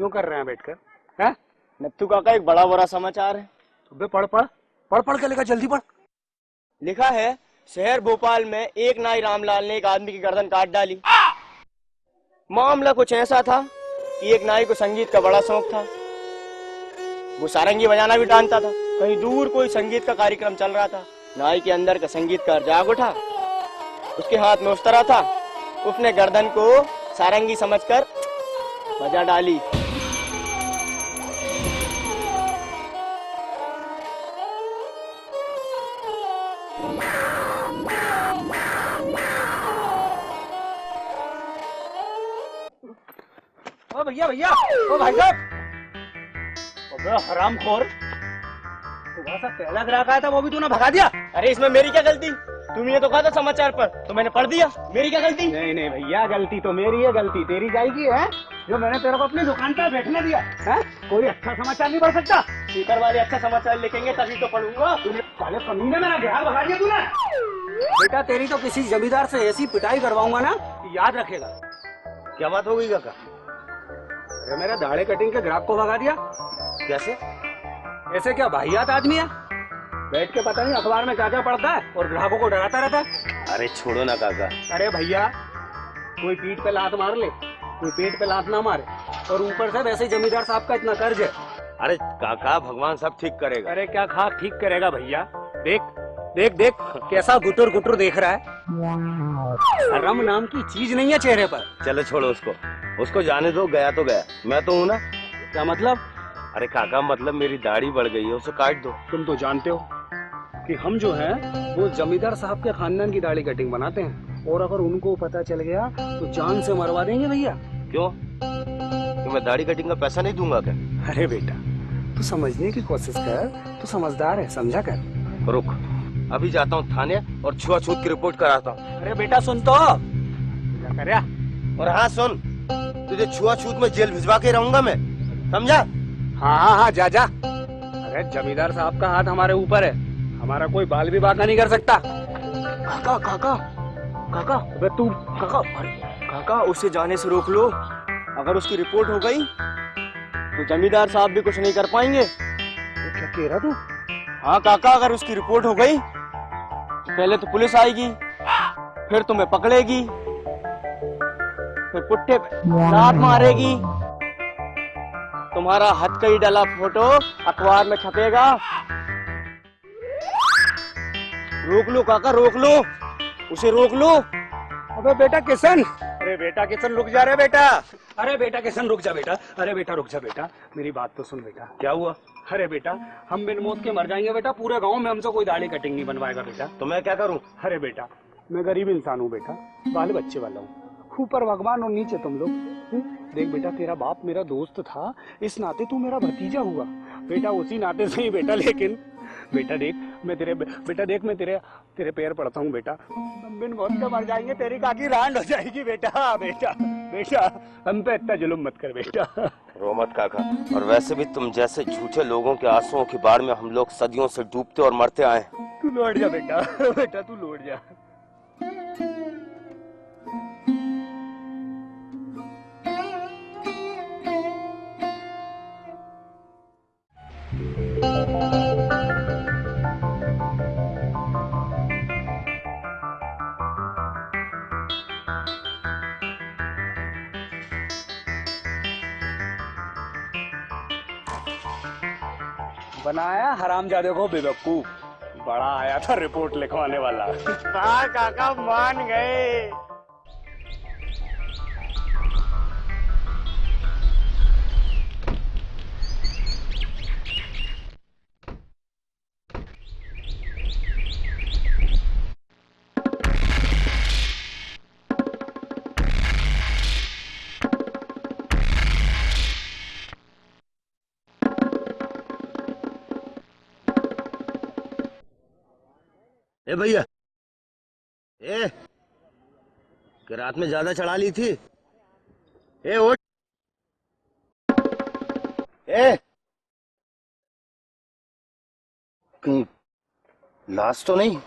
क्यों कर रहे हैं बैठकर? हैं? नत्थू काका एक बड़ा बड़ा समाचार है। तो पढ़ पढ़ पढ़ पढ़ के लिखा, जल्दी पढ़। लिखा है, शहर भोपाल में एक नाई रामलाल ने एक आदमी की गर्दन काट डाली। मामला कुछ ऐसा था कि एक नाई को संगीत का बड़ा शौक था। वो सारंगी बजाना भी जानता था। कहीं दूर कोई संगीत का कार्यक्रम चल रहा था। नाई के अंदर का संगीतकार जाग उठा। उसके हाथ में उस्तरा था। उसने गर्दन को सारंगी समझकर बजा डाली। ओ भैया भैया, ओ भाई साहब, अबे हरामखोर, सुबह सा पहला ग्राहक आया था, वो भी तूने भगा दिया। अरे इसमें मेरी क्या गलती? तुमने तो कहा था समाचार पर, तो मैंने पढ़ दिया। मेरी क्या गलती? नहीं नहीं भैया, गलती तो मेरी है। गलती तेरी जाएगी है जो मैंने तेरे को अपनी दुकान पर बैठने दिया है। कोई अच्छा समाचार नहीं पढ़ सकता? स्पीकर वाले अच्छा समाचार लिखेंगे तभी तो पढ़ूंगा। तूने साले कमीने मेरा ग्राहक भगा दिया तूने। बेटा तेरी तो किसी जमींदार से ऐसी पिटाई करवाऊंगा ना, याद रखेगा। क्या बात हो गई काका? अरे मेरा दाढ़ी कटिंग के ग्राहक को भगा दिया। कैसे? ऐसे क्या वाहियात आदमी है, बैठ के पता नहीं अखबार में क्या क्या पढ़ता है और ग्राहकों को डराता रहता है। अरे छोड़ो ना काका। अरे भैया, कोई पीठ पे लात मार ले, कोई पेट पे लात ना मारे, और ऊपर से वैसे ही जमींदार साहब का इतना कर्ज है। अरे काका, भगवान सब ठीक करेगा। अरे क्या खा ठीक करेगा भैया? देख देख देख कैसा गुटुर गुटुर देख रहा है। शर्म नाम की चीज नहीं है चेहरे पर। चलो छोड़ो उसको जाने दो। गया तो गया, मैं तो हूँ ना। क्या मतलब? अरे काका, मतलब मेरी दाढ़ी बढ़ गई है, उसे काट दो। तुम तो जानते हो कि हम जो हैं वो जमींदार साहब के खानदान की दाढ़ी कटिंग बनाते हैं, और अगर उनको पता चल गया तो जान से मरवा देंगे भैया। क्यों? तो मैं दाढ़ी कटिंग का पैसा नहीं दूंगा क्या? अरे बेटा, तू समझने की कोशिश कर, तू समझदार है, समझा कर। रुक, अभी जाता हूँ थाने और छुआछूत की रिपोर्ट कराता हूँ। अरे बेटा सुन तो, क्या कर रहा? और हाँ सुन, तुझे छुआछूत में जेल भिजवा के रहूंगा मैं, समझा? हाँ हाँ हाँ, जा जा। अरे जमींदार साहब का हाथ हमारे ऊपर है, हमारा कोई बाल भी बाका नहीं कर सकता। काका काका काका, अबे तू काका, काका उसे जाने से रोक लो। अगर उसकी रिपोर्ट हो गई तो जमींदार साहब भी कुछ नहीं कर पाएंगे। तो क्या कह रहा तू? हाँ काका, अगर उसकी रिपोर्ट हो गई तो पहले तो पुलिस आएगी, फिर तुम्हें पकड़ेगी, फिर पुट्ठे पे लात मारेगी, तुम्हारा हथकड़ी डला फोटो अखबार में छपेगा। रोक लो काका, रोक लो, उसे रोक लो। अबे बेटा किशन, अरे बेटा किशन रुक जा रे बेटा। अरे बेटा किशन रुक जा बेटा, अरे बेटा रुक जा बेटा, मेरी बात तो सुन बेटा। क्या हुआ? अरे बेटा, हम बिन मौत के मर जाएंगे बेटा, पूरे गांव में हमसे कोई दाढ़ी कटिंग नहीं बनवाएगा बेटा। तो मैं क्या करूं? अरे बेटा, मैं गरीब इंसान हूँ बेटा, बाल बच्चे वाला हूँ, ऊपर भगवान और नीचे तुम लोग। देख बेटा, तेरा बाप मेरा दोस्त था, इस नाते तू मेरा भतीजा हुआ बेटा, उसी नाते से ही बेटा। लेकिन बेटा देख, मैं तेरे पैर पड़ता हूँ बेटा, हम बिन मौत के मर जाएंगे, तेरी काकी रांड हो जाएगी बेटा। बेटा बेटा, हम पे इतना जुल्म मत कर बेटा। रो मत काका, और वैसे भी तुम जैसे झूठे लोगों के आंसुओं की बाढ़ में हम लोग सदियों से डूबते और मरते आए। तू लौट जा बेटा, बेटा तू लौट जा। बनाया हरामजादे को बेवकूफ, बड़ा आया था रिपोर्ट लिखवाने वाला। हाँ काका, मान गए। ए भैया, कि रात में ज्यादा चढ़ा ली थी? उठ। कहीं लाश तो नहीं?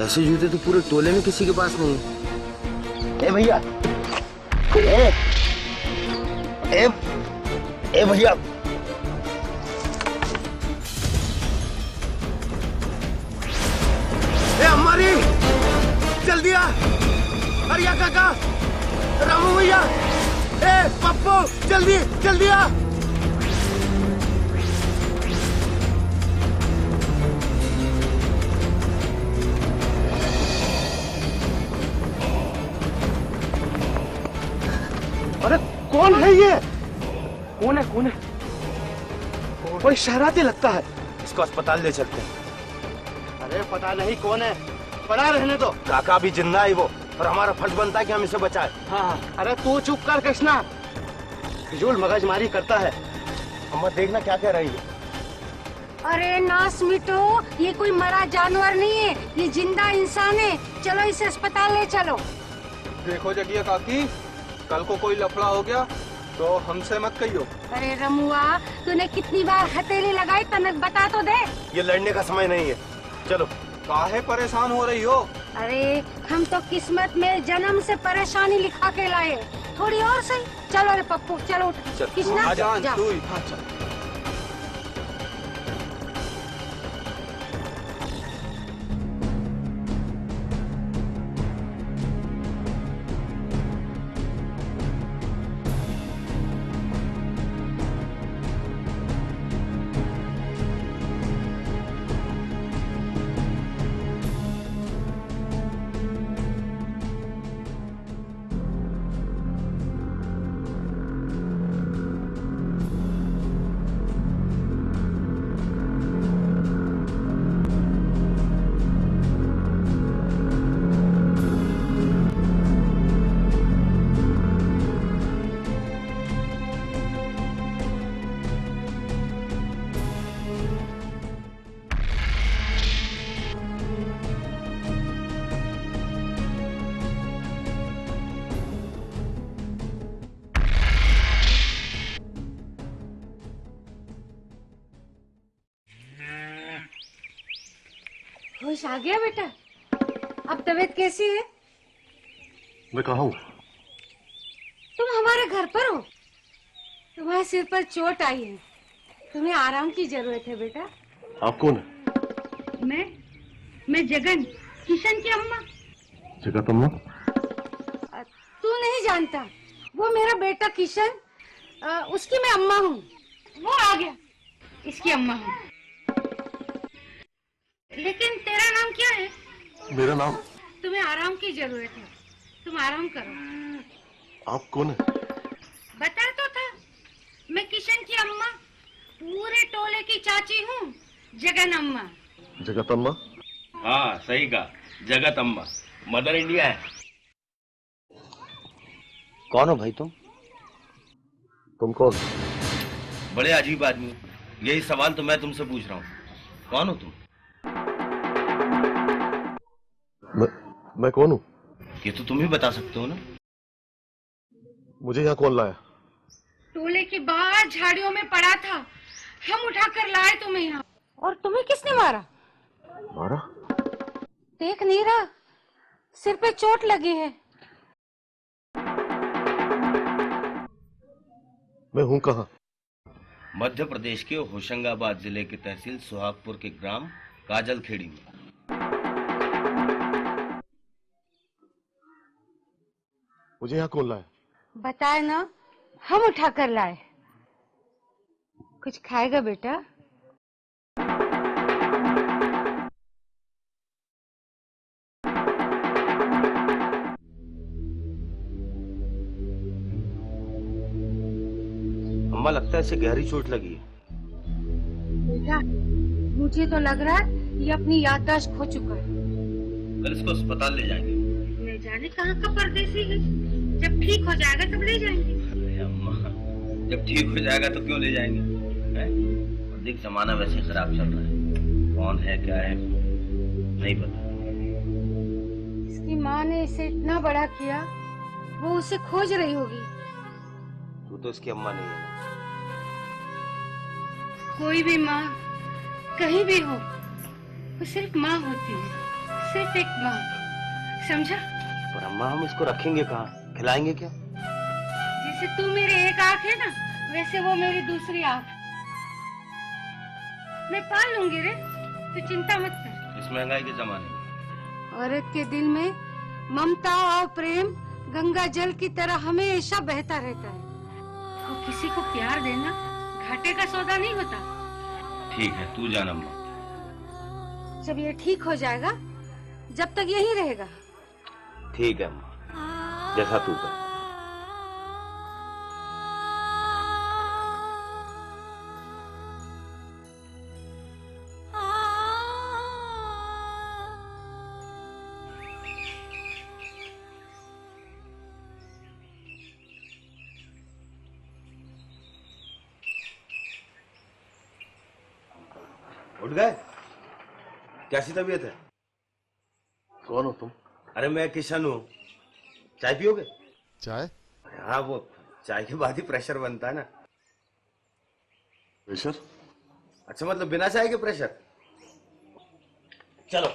ऐसे जूते तो पूरे टोले में किसी के पास नहीं है। ए भैया, ए ए ए भैया, ए हमारी जल्दी आ, हरिया काका, रामू भैया, ए पप्पू जल्दी जल्दी आ। अरे कौन है ये? कौन है कौन है? कोई शहराती लगता है। इसको अस्पताल ले चलते हैं। अरे पता नहीं कौन है, पड़ा रहने दो। काका भी जिंदा है वो, और हमारा फर्ज बनता है कि हम इसे बचाएं। हाँ, अरे तू चुप कर कृष्णा, फिजूल मगजमारी करता है। अम्मा देखना क्या कह रही है। अरे नास मिटो, ये कोई मरा जानवर नहीं है, ये जिंदा इंसान है। चलो इसे अस्पताल ले चलो। देखो जगिया काकी, कल को कोई लफड़ा हो गया तो हमसे मत कहियो। अरे रमुआ, तूने कितनी बार हथेली लगाई, तने बता तो दे। ये लड़ने का समय नहीं है, चलो। काहे परेशान हो रही हो? अरे हम तो किस्मत में जन्म से परेशानी लिखा के लाए, थोड़ी और सही। चलो रे पप्पू, चलो उठ। कृष्णा आजान, जा। तू होश आ गया बेटा? अब तबीयत कैसी है? मैं कहाँ हूँ? तुम हमारे घर पर हो। तुम्हारे सिर पर चोट आई है, तुम्हें आराम की जरूरत है बेटा। आप कौन है? मैं जगन, किशन की अम्मा। जगत अम्मा? तू नहीं जानता, वो मेरा बेटा किशन, उसकी मैं अम्मा हूँ। वो आ गया, इसकी अम्मा हूँ। लेकिन तेरा नाम क्या है? मेरा नाम? तुम्हें आराम की जरूरत है, तुम आराम करो। आप कौन है? बता तो था, मैं किशन की अम्मा, पूरे टोले की चाची हूँ, जगन अम्मा। जगत अम्मा? हाँ सही कहा, जगत अम्मा मदर इंडिया है। कौन हो भाई तुम? तुम कौन? बड़े अजीब आदमी हो, यही सवाल तो मैं तुमसे पूछ रहा हूँ, कौन हो तुम? मैं कौन हूँ? ये तो तुम ही बता सकते हो ना। मुझे यहाँ कौन लाया? टोले के बाहर झाड़ियों में पड़ा था, हम उठाकर लाए तुम्हें यहाँ। और तुम्हें किसने मारा? मारा? देख नहीं रहा, सिर पे चोट लगी है। मैं हूँ कहाँ? मध्य प्रदेश के होशंगाबाद जिले के तहसील सुहागपुर के ग्राम काजल खेड़ी में। मुझे यहाँ कौन लाया? बताए ना, हम उठा कर लाए। कुछ खाएगा बेटा? अम्मा लगता है इसे गहरी चोट लगी है। बेटा, मुझे तो लग रहा है ये अपनी याददाश्त खो चुका है। कल इसको अस्पताल ले जाएंगे। ले जाने कहाँ का परदेसी है, जब ठीक हो जाएगा तब ले जाएंगे। अरे अम्मा, जब ठीक हो जाएगा तो क्यों ले जाएंगे? देख जमाना वैसे खराब चल रहा है, कौन है क्या है नहीं पता। इसकी माँ ने इसे इतना बड़ा किया, वो उसे खोज रही होगी। तू तो इसकी अम्मा नहीं है। कोई भी माँ कहीं भी हो, वो सिर्फ माँ होती है। सिर्फ एक माँ, समझा? पर अम्मा हम इसको रखेंगे कहाँ, खिलाएंगे क्या? जैसे तू मेरी एक आँख है ना, वैसे वो मेरी दूसरी आँख। मैं पाल लूंगी रे, तू चिंता मत कर। इस महंगाई के जमाने में औरत के दिल में ममता और प्रेम गंगा जल की तरह हमेशा बहता रहता है। तो किसी को प्यार देना घाटे का सौदा नहीं होता। ठीक है, तू जान अम्मा। जब ये ठीक हो जाएगा, जब तक यही रहेगा। ठीक है अम्मा, जैसा तू कहे। उठ गए? कैसी तबीयत है? कौन हो तुम? अरे मैं किशन हूँ। चाय पियोगे? चाय? हाँ, वो चाय के बाद ही प्रेशर बनता है ना। प्रेशर? अच्छा, मतलब बिना चाय के प्रेशर? चलो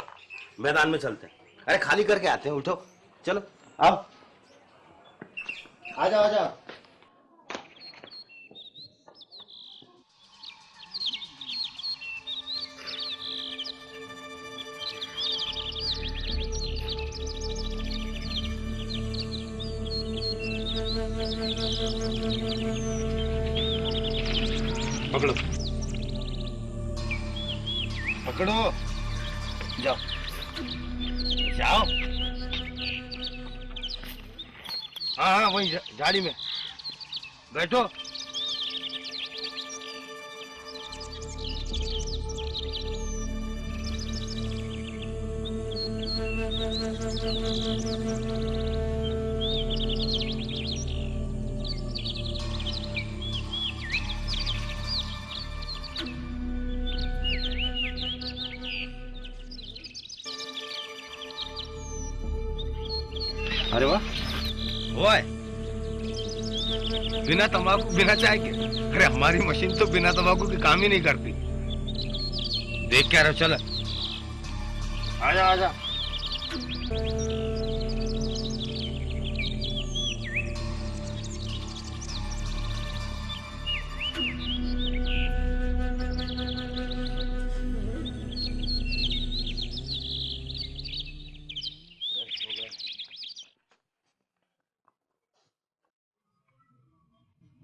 मैदान में चलते हैं। अरे खाली करके आते हैं, उठो चलो आओ। आ जाओ आ जाओ। पकड़ो पकड़ो, जाओ जाओ। हाँ हाँ, वही झाड़ी में बैठो। अरे वाह, ओए, बिना तंबाकू बिना चाय के? अरे हमारी मशीन तो बिना तंबाकू के काम ही नहीं करती। देख क्या रहो, चल आजा आजा।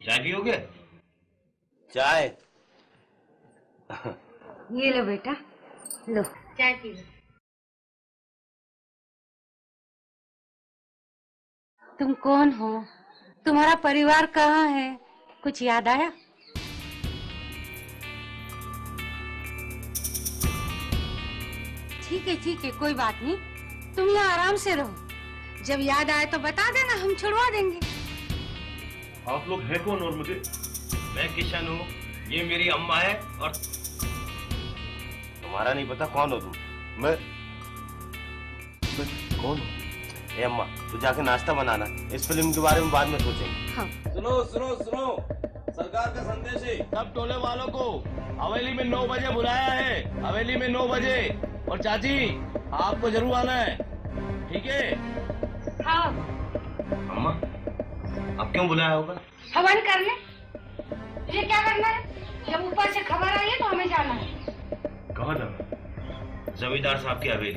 चाय पियोगे? चाय? ये लो बेटा, लो चाय पी लो। तुम कौन हो? तुम्हारा परिवार कहाँ है? कुछ याद आया? ठीक है, कोई बात नहीं। तुम यहाँ आराम से रहो। जब याद आए तो बता देना, हम छुड़वा देंगे। आप लोग हैं कौन और मुझे? मैं किशन हूँ, ये मेरी अम्मा है। और तुम्हारा नहीं पता कौन हो तुम? मैं कौन हूँ? ए अम्मा, तू जाके नाश्ता बनाना, इस फिल्म के बारे में बाद में सोचेंगे। हाँ। सुनो सुनो सुनो, सरकार का संदेश है सब टोले वालों को हवेली में 9 बजे बुलाया है। हवेली में 9 बजे। और चाची, आपको जरूर आना है, ठीक है? हाँ। अम्मा, अब क्यों बुलाया होगा? हवन करने। ये क्या करना है? जब ऊपर से खबर आई है तो हमें जाना है। कहाँ जाना? जमींदार साहब की हवेली।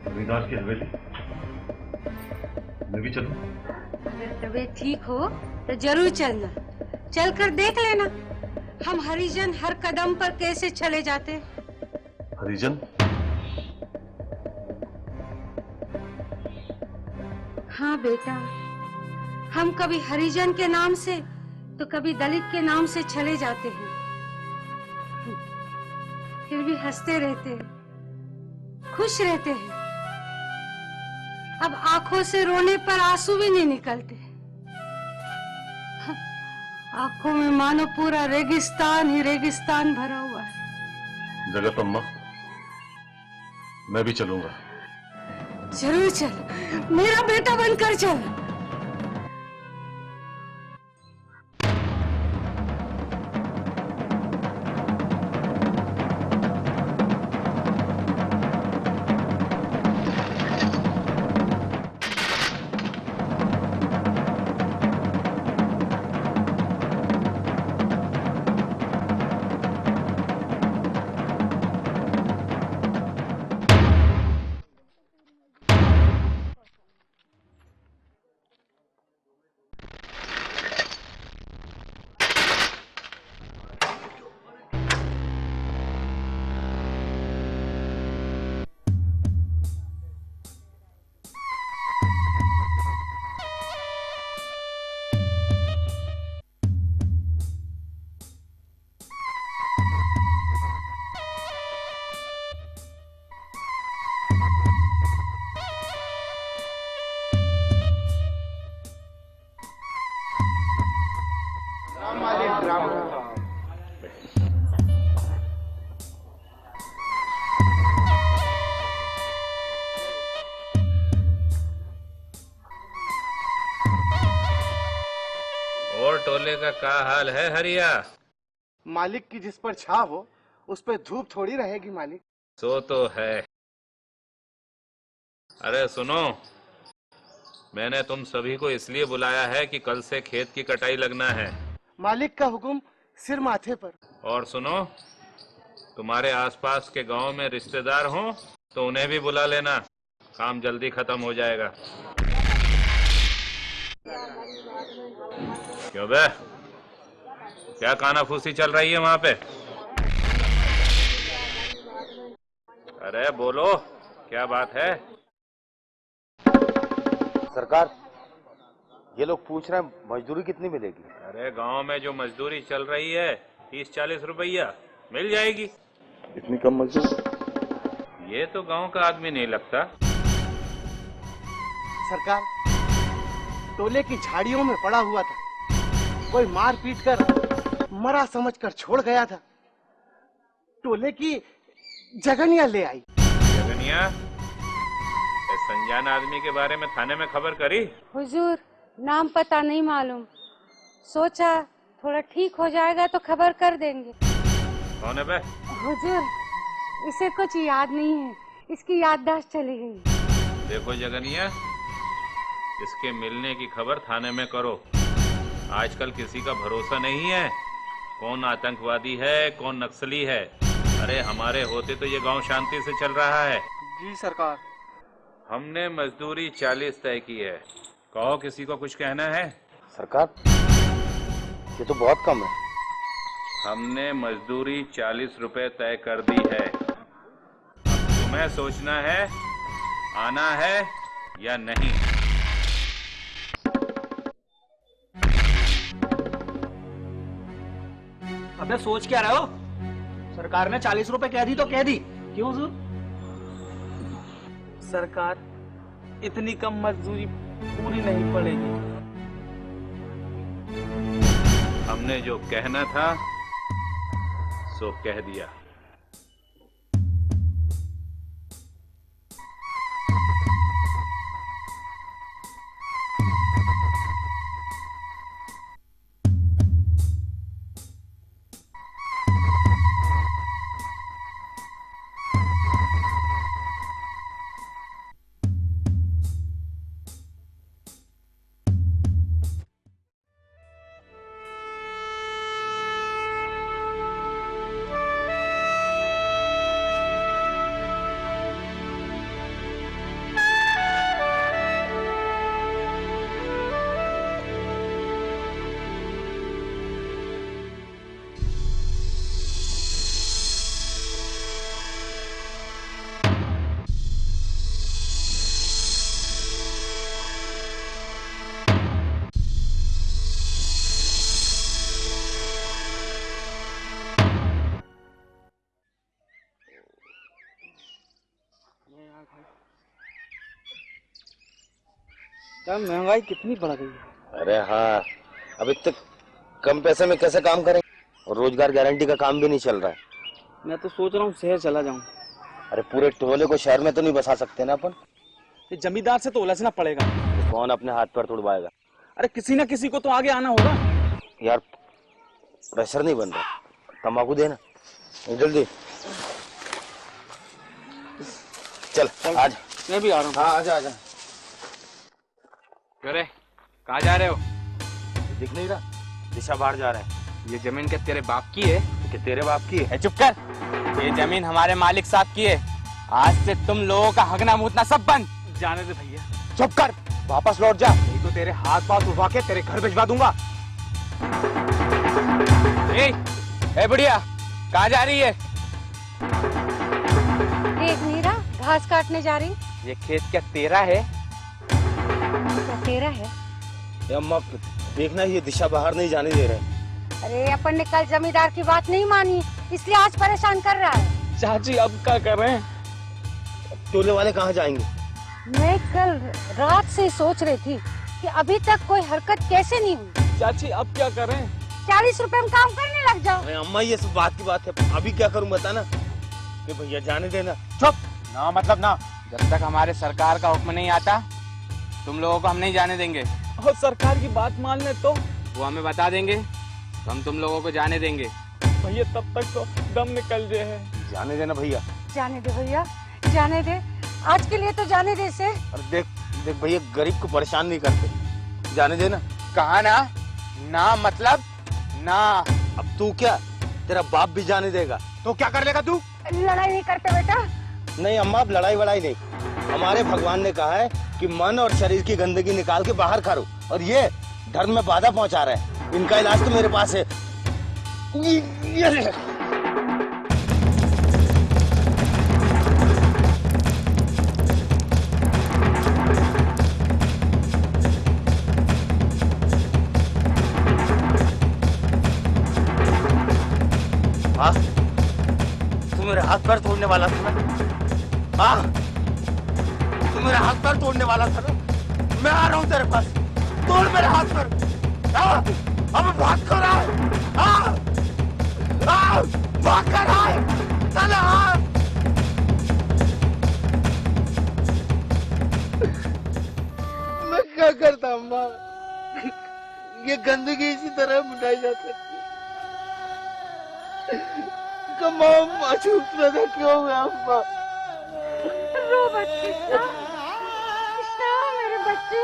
जमींदार की हवेली? मैं भी चलूं? अगर तबीयत ठीक हो तो जरूर चलना। चलकर देख लेना हम हरिजन हर कदम पर कैसे चले जाते। हरिजन? हाँ बेटा, हम कभी हरिजन के नाम से तो कभी दलित के नाम से चले जाते हैं, फिर भी हंसते रहते हैं, खुश रहते हैं। अब आंखों से रोने पर आंसू भी नहीं निकलते। आंखों में मानो पूरा रेगिस्तान ही रेगिस्तान भरा हुआ है। जगत अम्मा, मैं भी चलूंगा। जरूर चल, मेरा बेटा बनकर चल। और टोले का क्या हाल है हरिया? मालिक की जिस पर छाव हो उस पर धूप थोड़ी रहेगी मालिक। सो तो है। अरे सुनो, मैंने तुम सभी को इसलिए बुलाया है कि कल से खेत की कटाई लगना है। मालिक का हुक्म सिर माथे पर। और सुनो, तुम्हारे आसपास के गांव में रिश्तेदार हो तो उन्हें भी बुला लेना, काम जल्दी खत्म हो जाएगा। क्यों बे, क्या कानाफूसी चल रही है वहां पे? अरे बोलो, क्या बात है? सरकार, ये लोग पूछ रहे हैं मजदूरी कितनी मिलेगी? अरे गांव में जो मजदूरी चल रही है 30-40 रुपया मिल जाएगी। इतनी कम मजदूरी? ये तो गांव का आदमी नहीं लगता। सरकार, टोले की झाड़ियों में पड़ा हुआ था, कोई मार पीट कर मरा समझकर छोड़ गया था। टोले की जगनिया ले आई। जगनिया? इस संजान आदमी के बारे में थाने में खबर करी? हुजूर, नाम पता नहीं मालूम, सोचा थोड़ा ठीक हो जाएगा तो खबर कर देंगे। कौन है बे? हुजूर, इसे कुछ याद नहीं है, इसकी याददाश्त चली गई। देखो जगनिया, इसके मिलने की खबर थाने में करो। आजकल किसी का भरोसा नहीं है, कौन आतंकवादी है कौन नक्सली है। अरे हमारे होते तो ये गांव शांति से चल रहा है। जी सरकार। हमने मजदूरी 40 तय की है, कहो किसी को कुछ कहना है? सरकार, ये तो बहुत कम है। हमने मजदूरी 40 रुपए तय कर दी है, अब तुम्हें सोचना है आना है या नहीं। अबे सोच क्या रहे हो? सरकार ने 40 रुपए कह दी तो कह दी, क्यों हुजूर? सरकार, इतनी कम मजदूरी पूरी नहीं पड़ेगी। हमने जो कहना था सो कह दिया। क्या महंगाई कितनी बढ़ गई है। अरे हाँ, अब इतने कम पैसे में कैसे काम करेंगे? और रोजगार गारंटी का काम भी नहीं चल रहा है। मैं तो सोच रहा हूँ शहर चला जाऊँ। अरे पूरे टोले को शहर में तो नहीं बसा सकते ना अपन। ये जमींदार से तो उलझना पड़ेगा। तो कौन अपने हाथ पैर तोड़वाएगा? अरे किसी ना किसी को तो आगे आना होगा। यार प्रेशर नहीं बन रहा, तंबाकू देना जल्दी। चल आज मैं भी आ रहा हूँ। हाँ आजा आजा। अरे कहाँ जा रहे हो? दिख नहीं रहा, दिशा बाहर जा रहे हैं। ये जमीन क्या तेरे बाप की है? कि तेरे बाप की है? चुप कर, ये जमीन हमारे मालिक साहब की है। आज से तुम लोगों का हगना मूतना सब बंद। जाने दे भैया। चुप कर, वापस लौट जा, नहीं तो तेरे हाथ पांव उठवा के तेरे घर भिजवा दूंगा। ए बुढ़िया, कहाँ जा रही है? देख मीरा, घास काटने जा रही। ये खेत क्या तेरा है? क्या तेरा है? अम्मा देखना, ये दिशा बाहर नहीं जाने दे रहे। अरे अपन ने कल जमींदार की बात नहीं मानी, इसलिए आज परेशान कर रहा है। चाची अब क्या कर रहे हैं? टोले वाले कहाँ जाएंगे? मैं कल रात से सोच रही थी कि अभी तक कोई हरकत कैसे नहीं हुई। चाची अब क्या करें? 40 रुपए में काम करने लग जाओ। अरे अम्मा ये सब बात की बात है, अभी क्या करूं बताना। ये भैया जाने देना। चुप ना, मतलब ना। जब तक हमारे सरकार का हुक्म नहीं आता तुम लोगों को हम नहीं जाने देंगे। और सरकार की बात मान ले तो? वो हमें बता देंगे तो हम तुम लोगों को जाने देंगे। भैया तब तक तो दम निकल जाए है। जाने देना भैया। जाने दे भैया, जाने दे, आज के लिए तो जाने दे इसे। अरे देख देख भैया, गरीब को परेशान नहीं करते, जाने देना। कहा ना, ना मतलब ना। अब तू क्या, तेरा बाप भी जाने देगा। तो क्या कर लेगा तू? लड़ाई नहीं करते बेटा। नहीं अम्मा, अब लड़ाई वड़ाई नहीं। हमारे भगवान ने कहा है कि मन और शरीर की गंदगी निकाल के बाहर करो, और ये धर्म में बाधा पहुंचा रहे हैं। इनका इलाज तो मेरे पास है। ये हाँ, तू मेरे हाथ पैर तोड़ने वाला था ना? हाँ, तू मेरे हाथ पैर तोड़ने वाला था ना? मैं आ रहा हूँ तेरे पास, तोड़ मेरे हाथ पैर। हाँ, अब भाग कर रहा है। हाँ, हाँ, भाग कर रहा है। चला। हाँ। मैं क्या करता अम्मा? ये गंदगी इसी तरह मिटाई जा सकती। कमाम मासूम पैदा क्यों हुआ अम्मा? रो मत कृष्णा, कृष्णा मेरे बच्चे,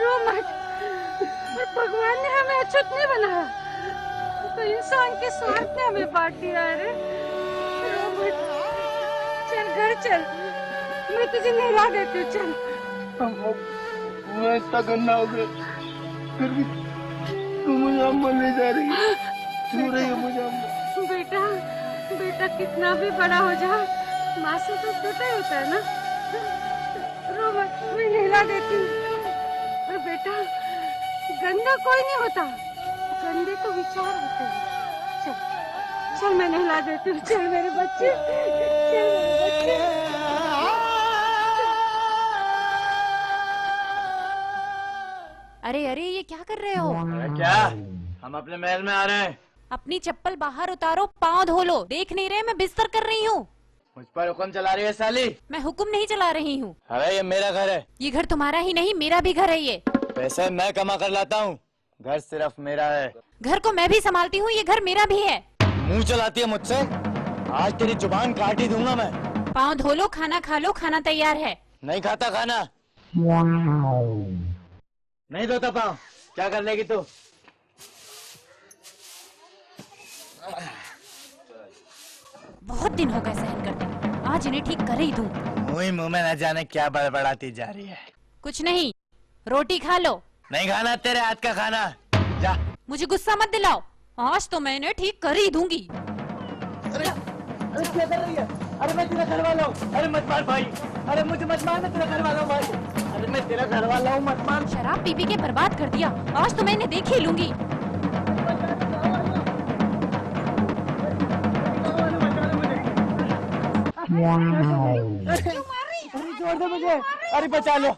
रो मत। भगवान ने हमें अछूत नहीं बनाया, तो इंसान के स्वार्थ ने हमें बांट दिया है रे। रो मत, चल घर चल, मैं तुझे नहला देती हूँ, चल। मैं इतना गंदा हो गया, फिर भी तू मुझे अम्मा ले जा रही है। क्यों रही है मुझे अम्मा? बेटा, बेटा कितना भी बड़ा हो जाए, माँ से तो छोटा ही होता है ना। रो मत, मैं नहला देती हूँ। और बेटा, गंदा कोई नहीं होता, गंदे तो विचार होते हैं। चल, चल मैं नहला देती हूँ। चल मेरे बच्चे, चल मेरे बच्चे। अरे अरे, ये क्या कर रहे हो? क्या? हम अपने महल में आ रहे हैं। अपनी चप्पल बाहर उतारो, पाँव धो लो। देख नहीं रहे मैं बिस्तर कर रही हूँ। मुझ पर हुक्म चला रही है साली? मैं हुक्म नहीं चला रही हूँ। अरे ये मेरा घर है। ये घर तुम्हारा ही नहीं, मेरा भी घर है ये। पैसे मैं कमा कर लाता हूँ, घर सिर्फ मेरा है। घर को मैं भी संभालती हूँ, ये घर मेरा भी है। मुंह चलाती है मुझसे, आज तेरी जुबान काट ही दूंगा मैं। पाँव धो लो, खाना खा लो, खाना तैयार है। नहीं खाता खाना। नहीं धोता पाँव, क्या कर लेगी तू? बहुत दिन हो गए सहन करते हुए, आज इन्हें ठीक कर ही दूं। मुंह में न जाने क्या बड़बड़ाती जा रही है। कुछ नहीं, रोटी खा लो। नहीं खाना तेरे हाथ का खाना, जा। मुझे गुस्सा मत दिलाओ, आज तो मैं इन्हें ठीक कर ही दूंगी। अरे क्या कर रही है? अरे मैं तेरा घर वाला हूँ। अरे मत मार भाई, अरे मुझे मत मार, मैं तेरा घर वाला हूँ भाई। अरे मैं तेरा घर वाला हूँ, मत मार। शराब पी पी के बर्बाद कर दिया, आज तो मैं इन्हें देख ही लूंगी। अरे छोड़ दे मुझे, अरे बचा लो,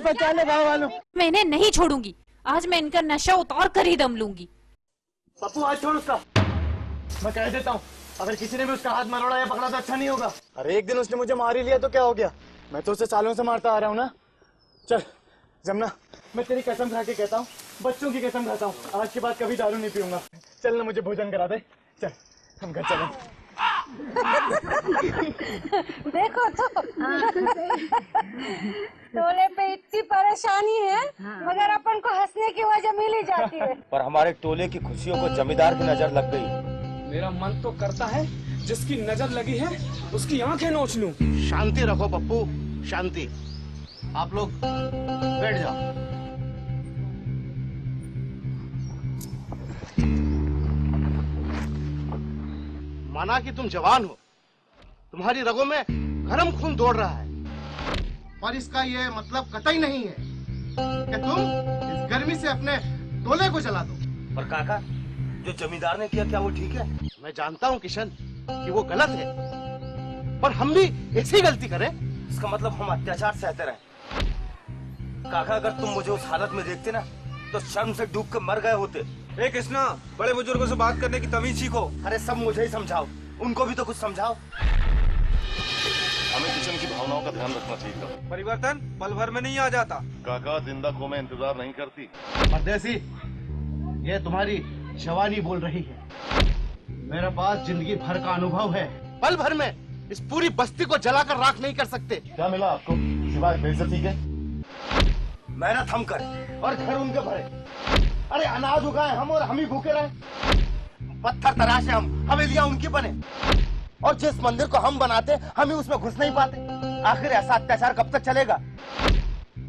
बचा लो गाँव वालों। मैं इन्हें नहीं छोड़ूंगी, आज मैं इनका नशा उतार कर ही दम लूंगी। पप्पू हाथ छोड़ उसका, मैं कह देता हूँ, अगर किसी ने भी उसका हाथ मरोड़ा या पकड़ा तो अच्छा नहीं होगा। अरे एक दिन उसने मुझे मार ही लिया तो क्या हो गया? मैं तो उसे सालों से मारता आ रहा हूँ ना। चल जमुना, मैं तेरी कसम खा के कहता हूँ, बच्चों की कसम खाता हूँ, आज के बाद कभी दारू नहीं पीऊंगा। चल ना, मुझे भोजन करा दे, चल हम घर चलें। देखो तो टोले पे इतनी परेशानी है, मगर अपन को हंसने की वजह मिल ही जाती है। पर हमारे टोले की खुशियों को जमींदार की नजर लग गई। मेरा मन तो करता है जिसकी नजर लगी है उसकी आंखें नोच लूं। शांति रखो पप्पू, शांति। आप लोग बैठ जाओ। माना कि तुम जवान हो, तुम्हारी रगों में गर्म खून दौड़ रहा है, पर इसका ये मतलब कतई नहीं है कि तुम इस गर्मी से अपने टोले को जला दो। पर काका, जो जमींदार ने किया क्या वो ठीक है? मैं जानता हूँ किशन कि वो गलत है, पर हम भी ऐसी गलती करें? इसका मतलब हम अत्याचार सहते रहे। काका, अगर तुम मुझे उस हालत में देखते ना तो शर्म से डूब कर मर गए होते। ए कृष्णा, बड़े बुजुर्गों से बात करने की तमीज सीखो। अरे सब मुझे ही समझाओ, उनको भी तो कुछ समझाओ। हमें किचन की भावनाओं का ध्यान रखना चाहिए था। परिवर्तन पल भर में नहीं आ जाता। काका जिंदा को मैं इंतजार नहीं करती। परदेसी, ये तुम्हारी जवानी बोल रही है। मेरे पास जिंदगी भर का अनुभव है। पल भर में इस पूरी बस्ती को जलाकर राख नहीं कर सकते। क्या मिला आपको सिवाय बेइज्जती के? मेहनत हम करें और घर उनके भरे। अरे अनाज उगाए हम और हम ही भूखे रहे। पत्थर तराशे हम, हवेलियां उनकी बने। और जिस मंदिर को हम बनाते हम ही उसमें घुस नहीं पाते। आखिर ऐसा अत्याचार कब तक चलेगा?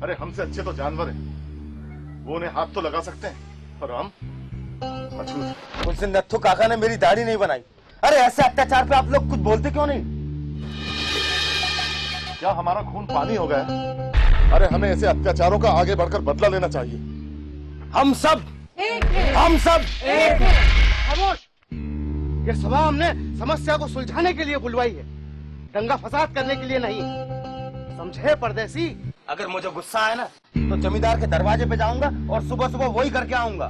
अरे हमसे अच्छे तो जानवर हैं, वो उन्हें हाथ तो लगा सकते हैं, पर हम अछूत। उस दिन नत्थु काका ने मेरी दाढ़ी नहीं बनाई। अरे ऐसे अत्याचार पे आप लोग कुछ बोलते क्यों नहीं? क्या हमारा खून पानी हो गया? अरे हमें ऐसे अत्याचारों का आगे बढ़कर बदला लेना चाहिए। हम सब एक है। हम सब एक है। खामोश! ये सभा हमने समस्या को सुलझाने के लिए बुलवाई है, दंगा फसाद करने के लिए नहीं। समझे परदेसी? अगर मुझे गुस्सा आए ना तो जमींदार के दरवाजे पे जाऊंगा और सुबह सुबह वही करके आऊंगा।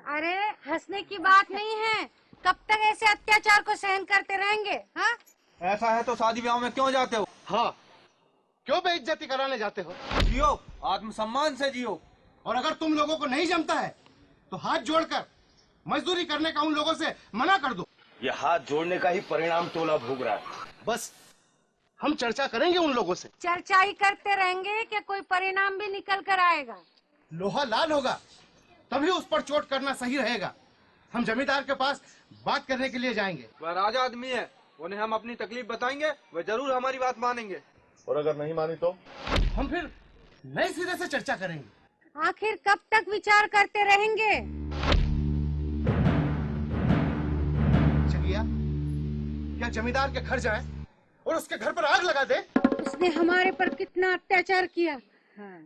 अरे हंसने की बात नहीं है। कब तक ऐसे अत्याचार को सहन करते रहेंगे? हाँ, ऐसा है तो शादी ब्याह में क्यों जाते हो? हाँ, क्यों बेइज्जती कराने जाते हो? जियो, आत्मसम्मान से जियो। और अगर तुम लोगों को नहीं जमता है तो हाथ जोड़कर मजदूरी करने का उन लोगों से मना कर दो। ये हाथ जोड़ने का ही परिणाम टोला भोग रहा है। बस हम चर्चा करेंगे उन लोगों से। चर्चा ही करते रहेंगे कि कोई परिणाम भी निकल कर आएगा। लोहा लाल होगा तभी उस पर चोट करना सही रहेगा। हम जमींदार के पास बात करने के लिए जाएंगे। वह राजा आदमी है, उन्हें हम अपनी तकलीफ बताएंगे, वह जरूर हमारी बात मानेंगे। और अगर नहीं मानी तो हम फिर नए सिरे से चर्चा करेंगे। आखिर कब तक विचार करते रहेंगे? चलिए, क्या जमींदार के घर जाए और उसके घर पर आग लगा दे? उसने हमारे पर कितना अत्याचार किया।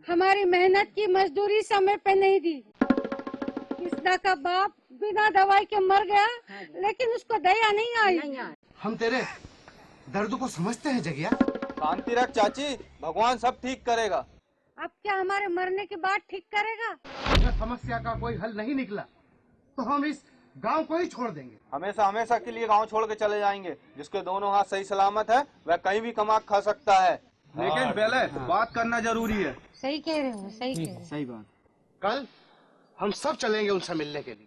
हमारी मेहनत की मजदूरी समय पे नहीं दी। कृष्णा का बाप बिना दवाई के मर गया, लेकिन उसको दया नहीं आई। हम तेरे दर्द को समझते हैं जगिया। शांति रख चाची, भगवान सब ठीक करेगा। अब क्या हमारे मरने के बाद ठीक करेगा? अगर समस्या का कोई हल नहीं निकला तो हम इस गांव को ही छोड़ देंगे। हमेशा हमेशा के लिए गांव छोड़ के चले जाएंगे। जिसके दोनों हाथ सही सलामत है वह कहीं भी कमा खा सकता है, लेकिन पहले बात करना जरूरी है। सही कह रहे हो, सही कह रहे हो। सही बात। कल हम सब चलेंगे उनसे मिलने के लिए।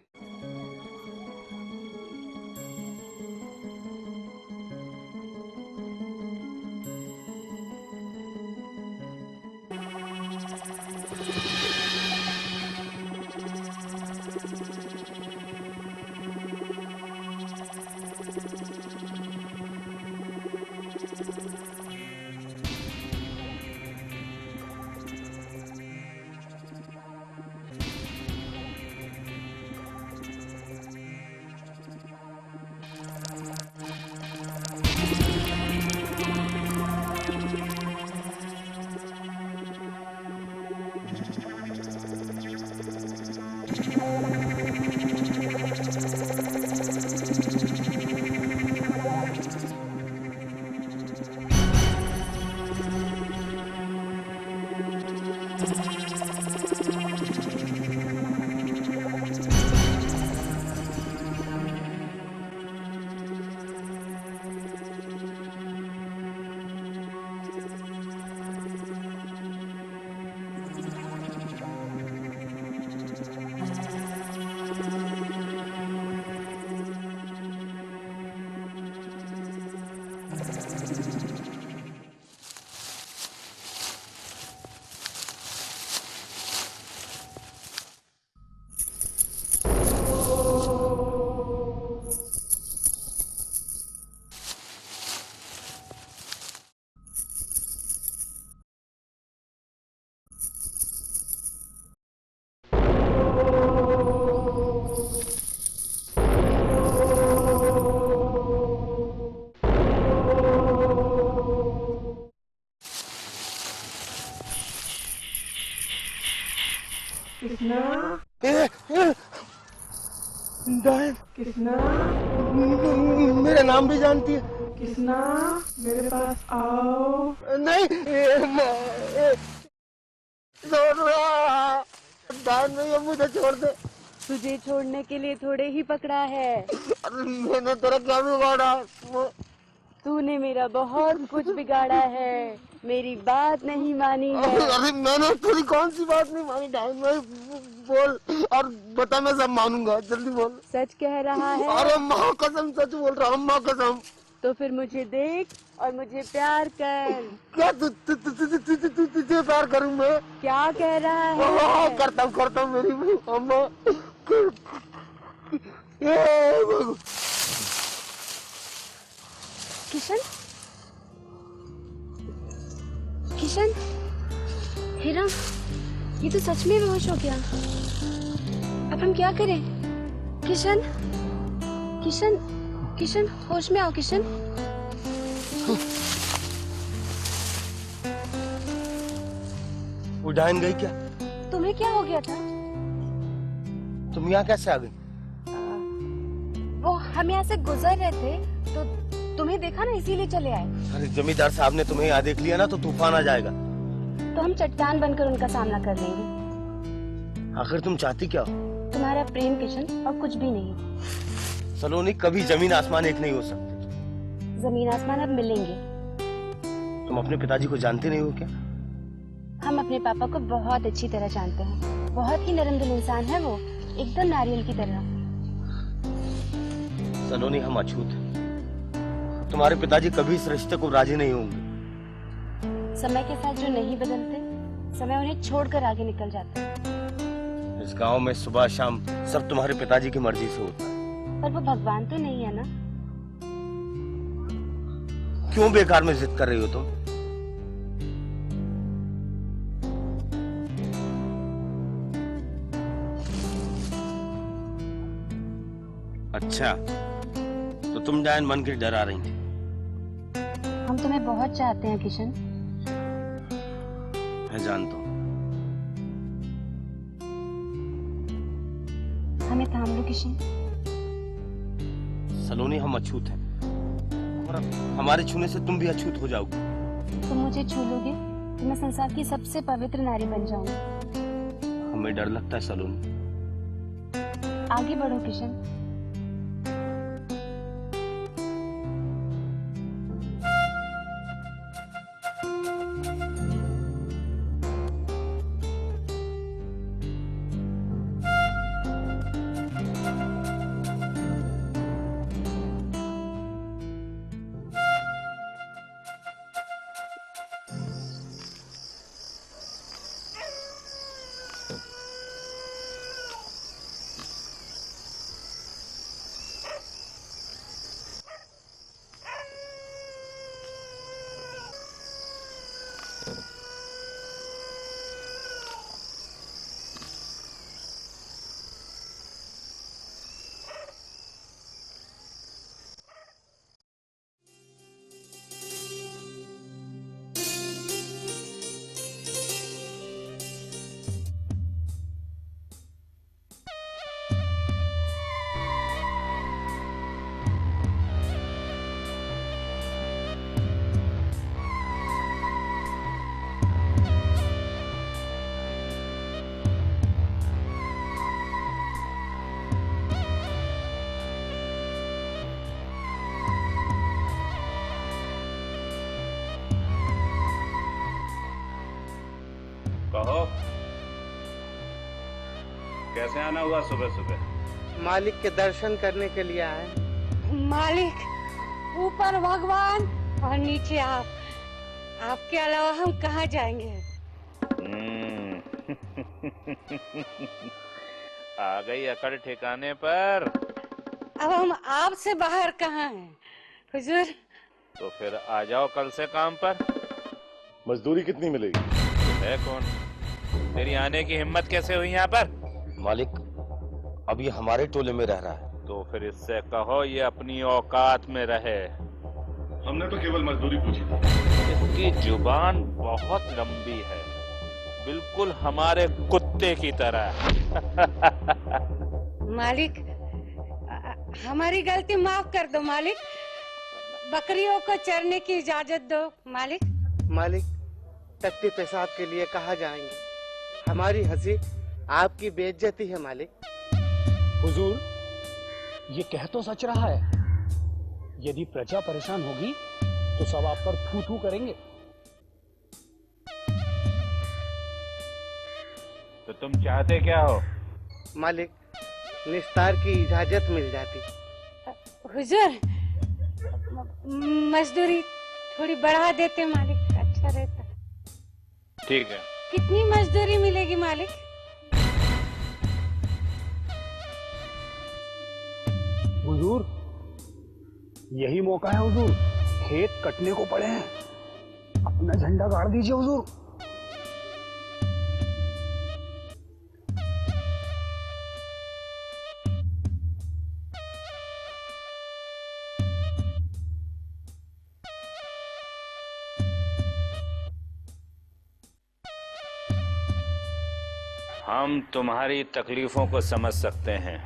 कृष्णा, मेरा नाम भी जानती है। कृष्णा, मेरे पास आओ। नहीं, मुझे छोड़ दे। तुझे छोड़ने के लिए थोड़े ही पकड़ा है। मैंने तेरा क्या बिगाड़ा? तूने मेरा बहुत कुछ बिगाड़ा है, मेरी बात नहीं मानी है। अरे मैंने तेरी कौन सी बात नहीं मानी डायन भाई, बोल और बता, मैं सब मानूंगा, जल्दी बोल। सच कह रहा है? अरे माँ कसम सच बोल रहा हूँ, माँ कसम। तो फिर मुझे देख और मुझे प्यार कर। क्या तुझे प्यार करूँ मैं? क्या कह रहा है? करता हूँ मेरी अम्मा। किशन, किशन, हीरा, ये तो सच में बेहोश हो गया। अब हम क्या करें? किशन, किशन, किशन, होश में आओ किशन। वो डायन गई क्या? तुम्हें क्या हो गया था? तुम यहाँ कैसे आ गई? वो हम यहाँ से गुजर रहे थे तो तुम्हें देखा ना, इसीलिए चले आए। अरे जमींदार साहब ने तुम्हें यहाँ देख लिया ना तो तूफान आ जाएगा। तो हम चट्टान बनकर उनका सामना कर लेंगे। आखिर तुम चाहती क्या हो? तुम्हारा प्रेम किशन, और कुछ भी नहीं। सलोनी, कभी जमीन आसमान एक नहीं हो सकते। जमीन आसमान अब मिलेंगे। तुम अपने पिताजी को जानते नहीं हो क्या? हम अपने पापा को बहुत अच्छी तरह जानते हैं। बहुत ही नरम दिल इंसान है वो, एकदम नारियल की तरह। सलोनी, हम अछूत हैं। तुम्हारे पिताजी कभी इस रिश्ते को राजी नहीं होंगे। समय के साथ जो नहीं बदलते, समय उन्हें छोड़कर आगे निकल जाता है। इस गांव में सुबह शाम सब तुम्हारे पिताजी की मर्जी से होता है। पर वो भगवान तो नहीं है ना। क्यों बेकार में जिद कर रही हो तुम? अच्छा, तो तुम डायन मन के डरा रही थी। हम तुम्हें बहुत चाहते हैं किशन। मैं जानता हूँ। हमें थाम लो किशन। सलोनी, हम अछूत हैं और हमारे छूने से तुम भी अछूत हो जाओगे। तुम मुझे छू लोगे तो मैं संसार की सबसे पवित्र नारी बन जाऊंगी। हमें डर लगता है सलोनी। आगे बढ़ो किशन। कहो, कैसे आना हुआ सुबह सुबह? मालिक के दर्शन करने के लिए आए। मालिक, ऊपर भगवान और नीचे आप। आपके अलावा हम कहाँ जाएंगे? आ गई अकड़ ठिकाने पर। अब हम आपसे बाहर कहाँ हैं हुजूर? तो फिर आ जाओ कल से काम पर। मजदूरी कितनी मिलेगी? है कौन? तेरी आने की हिम्मत कैसे हुई यहाँ पर? मालिक, अब ये हमारे टोले में रह रहा है। तो फिर इससे कहो ये अपनी औकात में रहे। हमने तो केवल मजदूरी पूछी थी। इसकी जुबान बहुत लंबी है, बिल्कुल हमारे कुत्ते की तरह। मालिक, हमारी गलती माफ कर दो मालिक। बकरियों को चरने की इजाजत दो मालिक। मालिक, टट्टी पेशाब के लिए कहाँ जाएंगे? हमारी हंसी आपकी बेइज्जती है मालिक। हुजूर, ये कह तो सच रहा है, यदि प्रजा परेशान होगी तो सब आप पर थू थू करेंगे। तो तुम चाहते क्या हो? मालिक, निस्तार की इजाजत मिल जाती। हुजूर, मजदूरी थोड़ी बढ़ा देते मालिक, अच्छा रहता। ठीक है। कितनी मजदूरी मिलेगी मालिक? हुजूर, यही मौका है हुजूर, खेत कटने को पड़े हैं, अपना झंडा गाड़ दीजिए हुजूर। हम तुम्हारी तकलीफों को समझ सकते हैं,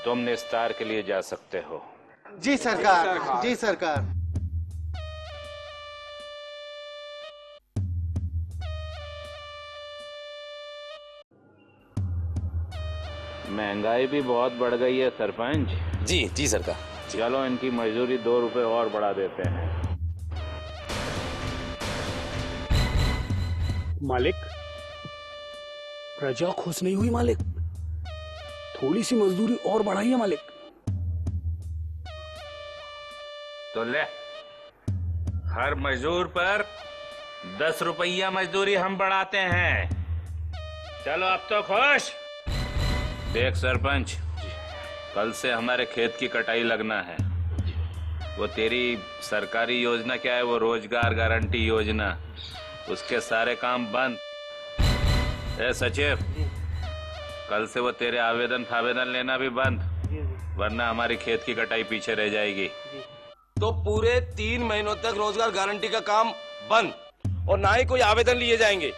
तुम निस्तार के लिए जा सकते हो। जी सरकार, जी सरकार। महंगाई भी बहुत बढ़ गई है सरपंच। जी जी सरकार। चलो इनकी मजदूरी 2 रुपए और बढ़ा देते हैं। मालिक, प्रजा खुश नहीं हुई मालिक, थोड़ी सी मजदूरी और बढ़ाइए मालिक। तो ले, हर मजदूर पर 10 रुपया मजदूरी हम बढ़ाते हैं। चलो अब तो खुश। देख सरपंच, कल से हमारे खेत की कटाई लगना है। वो तेरी सरकारी योजना क्या है, वो रोजगार गारंटी योजना, उसके सारे काम बंद। ए सचिव, कल से वो तेरे आवेदन लेना भी बंद, वरना हमारी खेत की कटाई पीछे रह जाएगी। तो पूरे 3 महीनों तक रोजगार गारंटी का काम बंद और ना ही कोई आवेदन लिए जाएंगे।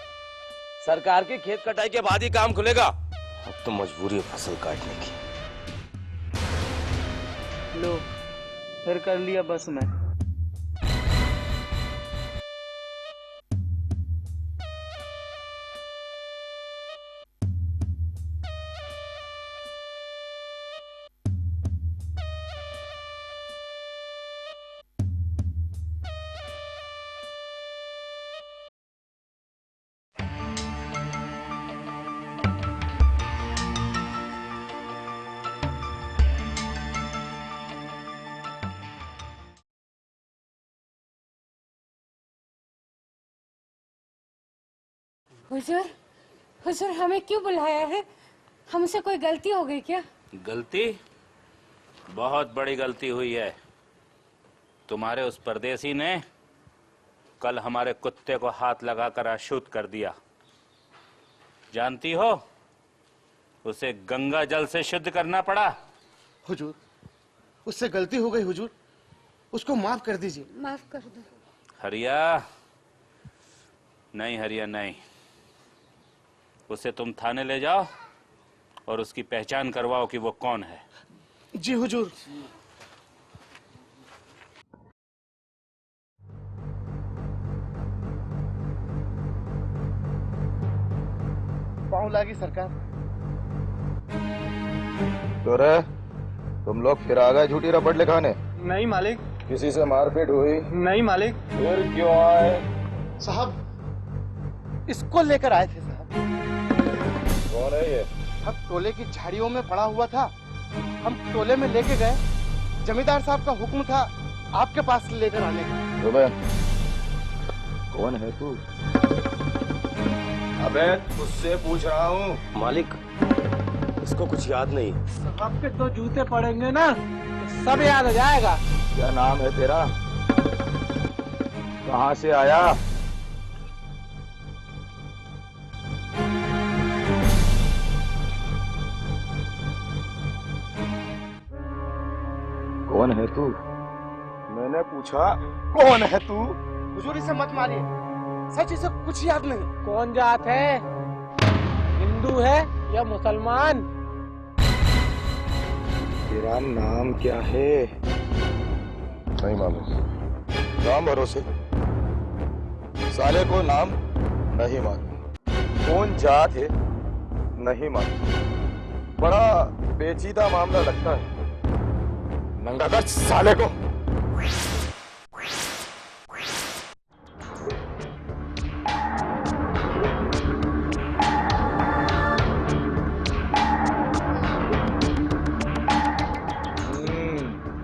सरकार की खेत कटाई के बाद ही काम खुलेगा। अब तो मजबूरी है फसल काटने की। लो, फिर कर लिया बस में। हुजूर, हुजूर हमें क्यों बुलाया है? हमसे कोई गलती हो गई क्या? गलती? बहुत बड़ी गलती हुई है। तुम्हारे उस परदेसी ने कल हमारे कुत्ते को हाथ लगाकर अशुद्ध कर दिया। जानती हो, उसे गंगा जल से शुद्ध करना पड़ा। हुजूर, उससे गलती हो गई हुजूर, उसको माफ कर दीजिए। माफ कर दो। हरिया, नहीं हरिया नहीं, उसे तुम थाने ले जाओ और उसकी पहचान करवाओ कि वो कौन है। जी हुजूर। पाँव लागी सरकार। तो रे, तुम लोग फिर आ गए झूठी रपट लिखाने? नहीं मालिक। किसी से मारपीट हुई? नहीं मालिक। फिर क्यों आए? साहब, इसको लेकर आए थे साहब। कौन है ये? अब टोले की झाड़ियों में पड़ा हुआ था, हम टोले में लेके गए। जमींदार साहब का हुक्म था आपके पास लेकर आने का। तुम्हें कौन है तू? अबे तुझसे पूछ रहा हूँ। मालिक, इसको कुछ याद नहीं। साहब के 2 जूते पड़ेंगे ना तो सब याद हो जाएगा। क्या नाम है तेरा? कहाँ से आया? कौन है तू? मैंने पूछा कौन है तू? हुजूर इसे मत मारिए, सच इसे कुछ याद नहीं। कौन जात है? हिंदू है या मुसलमान? तेरा नाम क्या है? नहीं मालूम। नाम भरोसे, साले को नाम नहीं मालूम। कौन जात है नहीं मालूम। बड़ा पेचीदा मामला लगता है। नंगा कर साले को।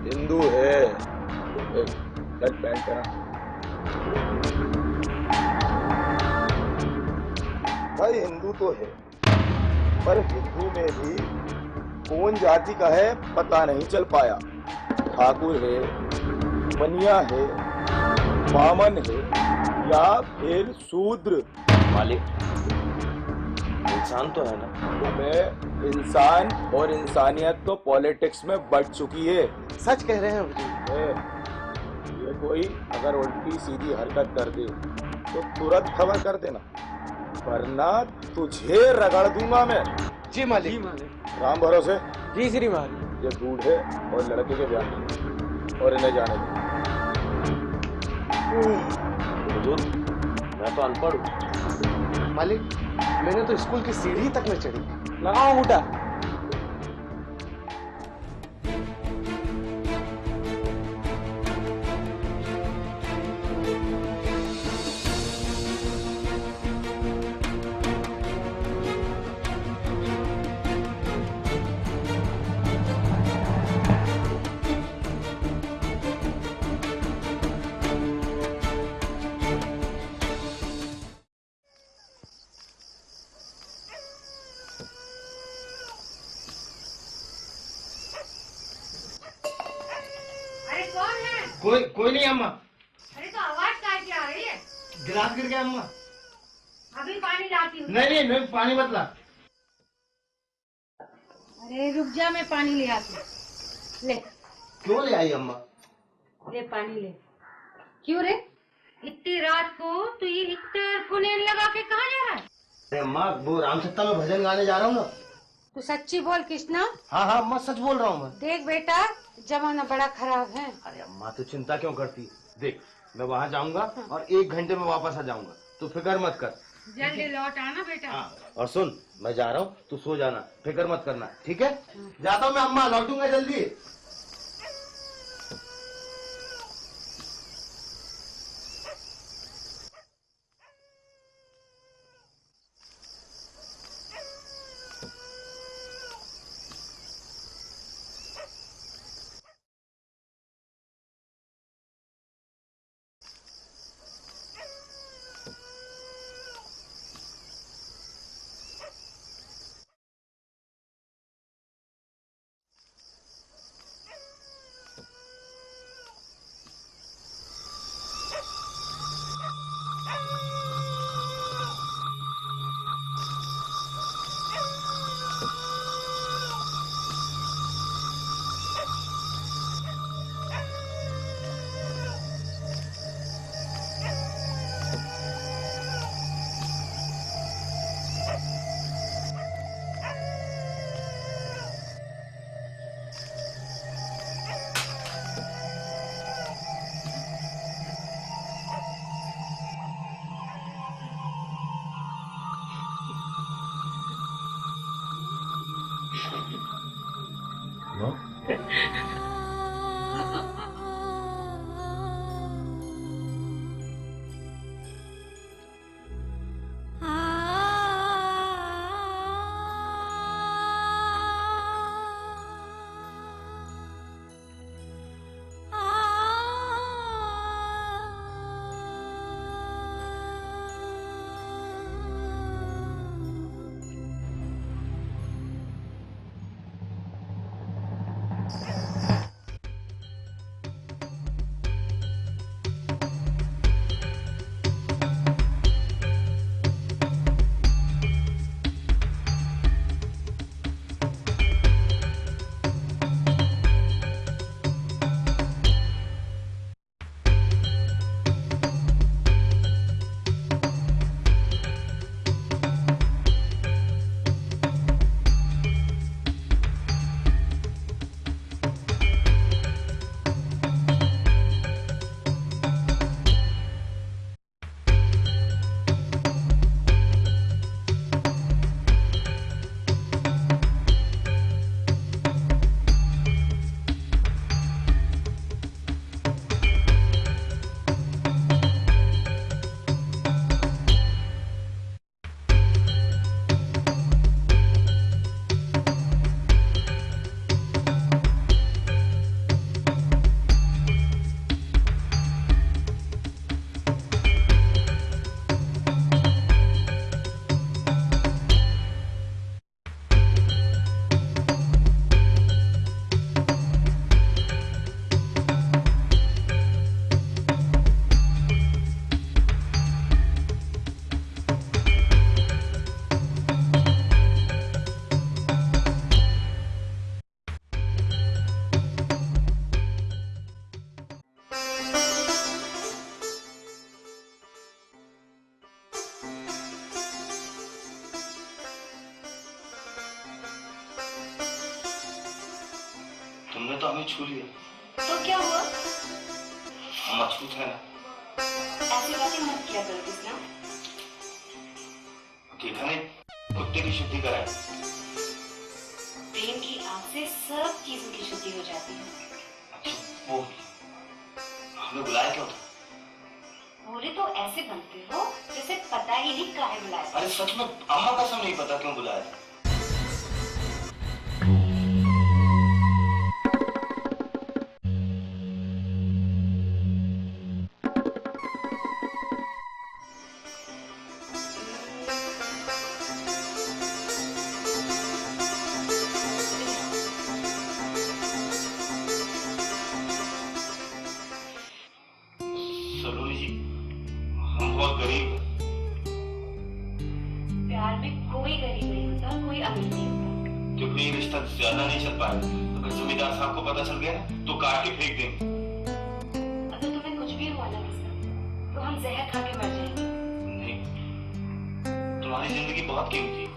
हिंदू है। शर्ट पैंट पहना। भाई हिंदू तो है, पर हिंदू में भी कौन जाति का है पता नहीं चल पाया। ठाकुर है, बनिया है, बामन है या फिर शूद्र। मालिक, इंसान तो है ना? हमें इंसान और इंसानियत तो पॉलिटिक्स में बढ़ चुकी है। सच कह रहे हैं हुजूर। ये कोई अगर उल्टी सीधी हरकत कर दे तो तुरंत खबर कर देना, वरना तुझे रगड़ दूंगा मैं। जी मालिक। जी मालिक। राम भरोसे। जी श्री मालिक। ये बूढ़े और लड़के के बयान और इन्हें जाने दो। हुजूर, मैं तो अनपढ़ हूँ। मालिक, मैंने तो स्कूल की सीढ़ी तक न चढ़ी। लगाओ अंगूठा। अरे कौन है? कोई नहीं अम्मा। अरे तो आवाज काय की आ रही है? गिलास गिर गया अम्मा। अभी पानी लाती हूँ। नहीं पानी मत ला। अरे रुक जा, मैं पानी ले आती हूँ। ले क्यों ले आई अम्मा? ले पानी ले। क्यों रे, इतनी रात को तू ये इतर फुनेन लगा के कहाँ जा रहा है? अरे अम्मा, वो रामसत्ता में भजन गाने जा रहा हूँ ना। तू सच्ची बोल कृष्णा। हाँ अम्मा, सच बोल रहा हूँ मैं। देख बेटा, जमाना बड़ा खराब है। अरे अम्मा, तू चिंता क्यों करती? देख, मैं वहाँ जाऊंगा और 1 घंटे में वापस आ जाऊंगा, तू फिक्र मत कर। जल्दी लौट आना बेटा। हाँ, और सुन, मैं जा रहा हूँ, तू सो जाना, फिक्र मत करना, ठीक है? जाता हूँ मैं अम्मा, लौटूंगा जल्दी। तुमने तो हमें छू लिया। तो क्या हुआ? हम अछूत हैं ना। ऐसी बातें मत किया करो कृष्णा। देखा नहीं, कुत्ते की शुद्धि कराई। प्रेम की आग से सब चीजों की शुद्धि हो जाती है। अच्छा, वो हमें बुलाया क्यों था? बोले तो ऐसे बनते हो जैसे पता ही नहीं काहे बुलाया। अरे सच में अम्मा कसम नहीं पता क्यों बुलाया था। सलोनी जी, हम बहुत गरीब हैं। प्यार में कोई गरीब नहीं होता, कोई अमीर नहीं होता। देखो ये रिश्ता ज्यादा नहीं चल पाएगा। अगर जमींदार साहब को पता चल गया ना तो काट के फेंक देंगे। अगर तुम्हें कुछ भी हुआ ना कृष्णा, तो हम जहर खा के मर जाएंगे। नहीं, तुम्हारी जिंदगी बहुत कीमती है।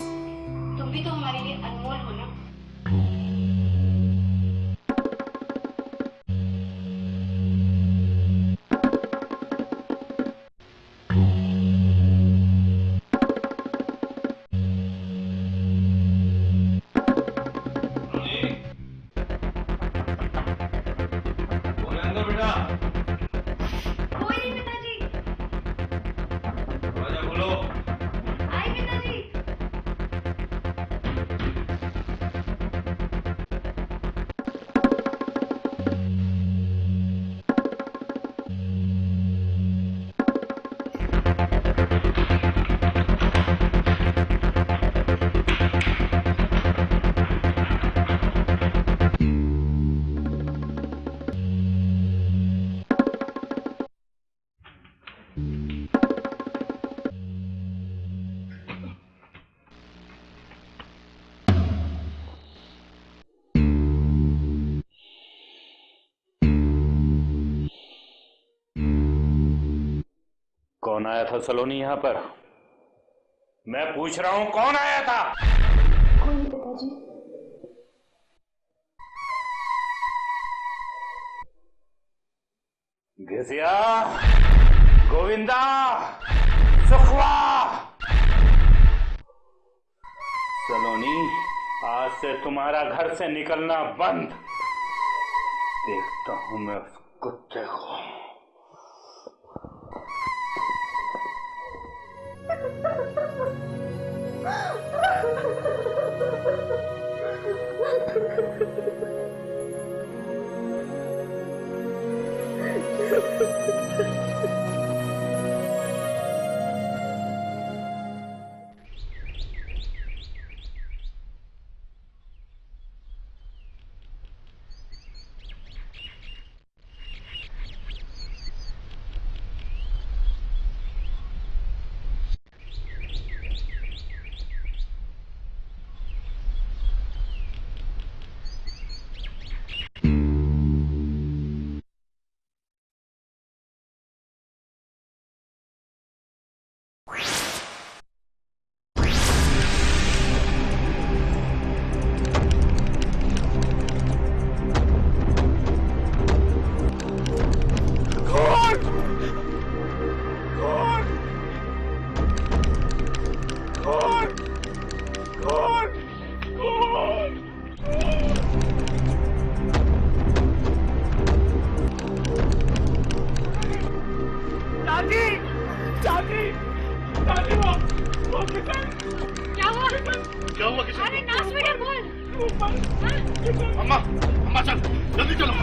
तुम भी तो हमारे लिए अनमोल हो ना। कोई नहीं पिताजी। दरवाजा खोलो। आए पिताजी। कौन आया था सलोनी यहाँ पर? मैं पूछ रहा हूँ कौन आया था? कोई नहीं पिताजी। घिसिया, गोविंदा, सुखवा। सलोनी, आज से तुम्हारा घर से निकलना बंद। देखता हूं मैं उस कुत्ते को। क्या हुआ किशन? अरे नाच बेटा बोल। अम्मा, अम्मा चल, जल्दी चलो।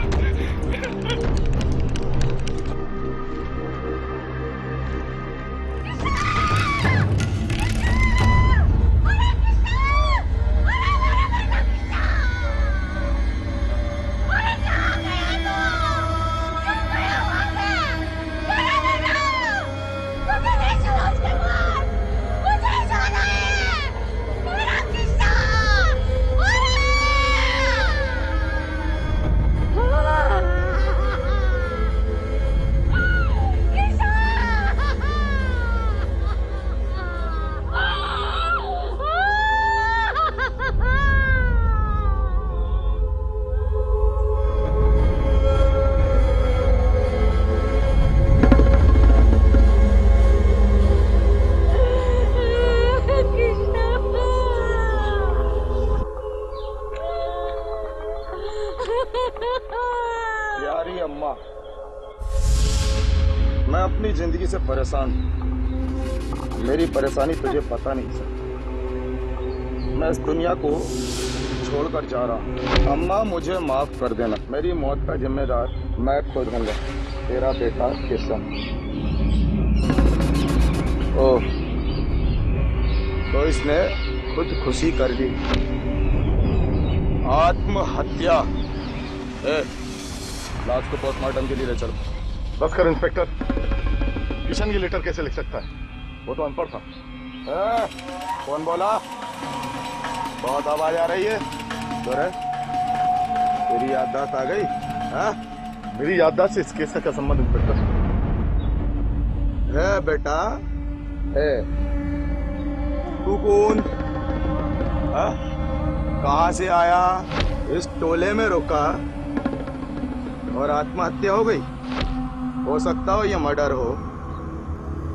अपनी जिंदगी से परेशान हूं। मेरी परेशानी तुझे पता नहीं सर। मैं इस दुनिया को छोड़कर जा रहा हूँ। अम्मा मुझे माफ कर देना। मेरी मौत का जिम्मेदार मैं खुद हूँगा। तेरा बेटा किशन। ओह, तो इसने खुदकुशी कर ली। आत्महत्या। लाश को पोस्टमार्टम के लिए ले चलो। बस कर इंस्पेक्टर। किशन ये लेटर कैसे लिख सकता है? वो तो अनपढ़ था। कौन बोला? बहुत आवाज आ रही है। तेरी याददाश्त आ गई? मेरी याददाश्त से इस केस का क्या संबंध इंस्पेक्टर? है बेटा है। तू कौन? कहाँ से आया? इस टोले में रुका और आत्महत्या हो गई? हो सकता हो ये मर्डर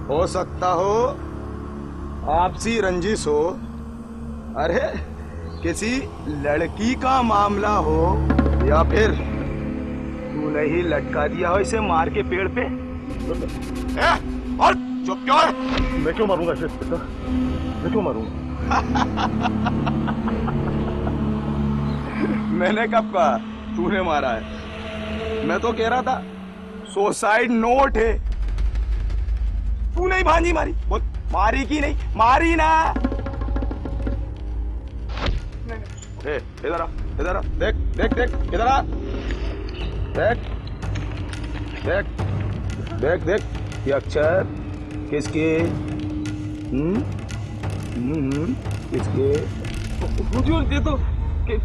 हो सकता हो आपसी रंजिश हो, अरे किसी लड़की का मामला हो, या फिर तूने ही लटका दिया हो इसे मार के पेड़ पे। और चुप क्यों? मैं क्यों मारूंगा इसे बेटा? मैं क्यों मारूंगा? मैंने कब कहा तूने मारा है? मैं तो कह रहा था सुसाइड नोट है। तू नहीं भांजी मारी? बोल, मारी की नहीं? मारी ना। इधर आ, इधर आ, देख देख देख, इधर आ, देख देख देख देख, ये अक्षर किसके? किसके? हुजूर, ये तो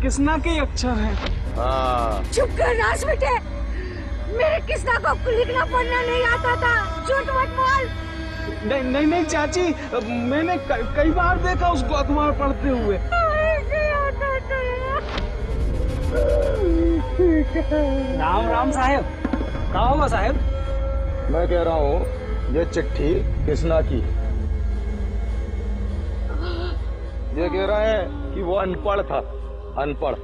किसना के अक्षर हैं। हाँ। चुप कर नाश बेटे। मेरे किसना को लिखना पढ़ना नहीं आता था। झूठ मत बोल। नहीं नहीं नहीं चाची, मैंने कई बार देखा उसको अखबार पढ़ते हुए। राम राम साहब। कहाँ हुआ साहब? मैं कह रहा हूँ ये चिट्ठी किसना की? ये कह रहा है कि वो अनपढ़ था। अनपढ़।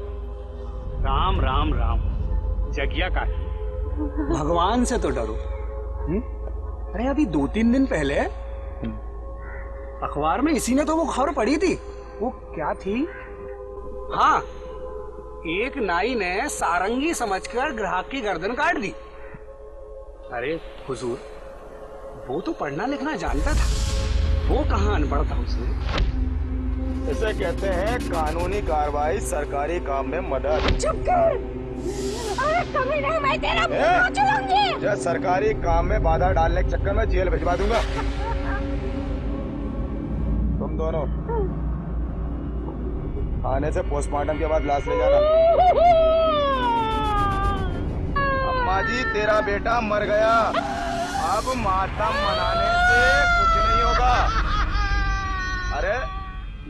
राम राम राम। जगिया का है। भगवान से तो डरो। अरे अभी 2-3 दिन पहले अखबार में इसी ने तो वो खबर पढ़ी थी। वो क्या थी? हाँ, एक नाई ने सारंगी समझकर ग्राहक की गर्दन काट दी। अरे हुजूर, वो तो पढ़ना लिखना जानता था। वो कहाँ अनपढ़ था उसमें? इसे कहते हैं कानूनी कार्रवाई सरकारी काम में मदद। चुप कर। अरे कभी नहीं, मैं तेरा मुंह चुराऊंगी। जब सरकारी काम में बाधा डालने के चक्कर में जेल भिजवा दूंगा। तुम दोनों आने से पोस्टमार्टम के बाद लाश ले जाना। अम्मा जी, तेरा बेटा मर गया। अब मातम मनाने से कुछ नहीं होगा। अरे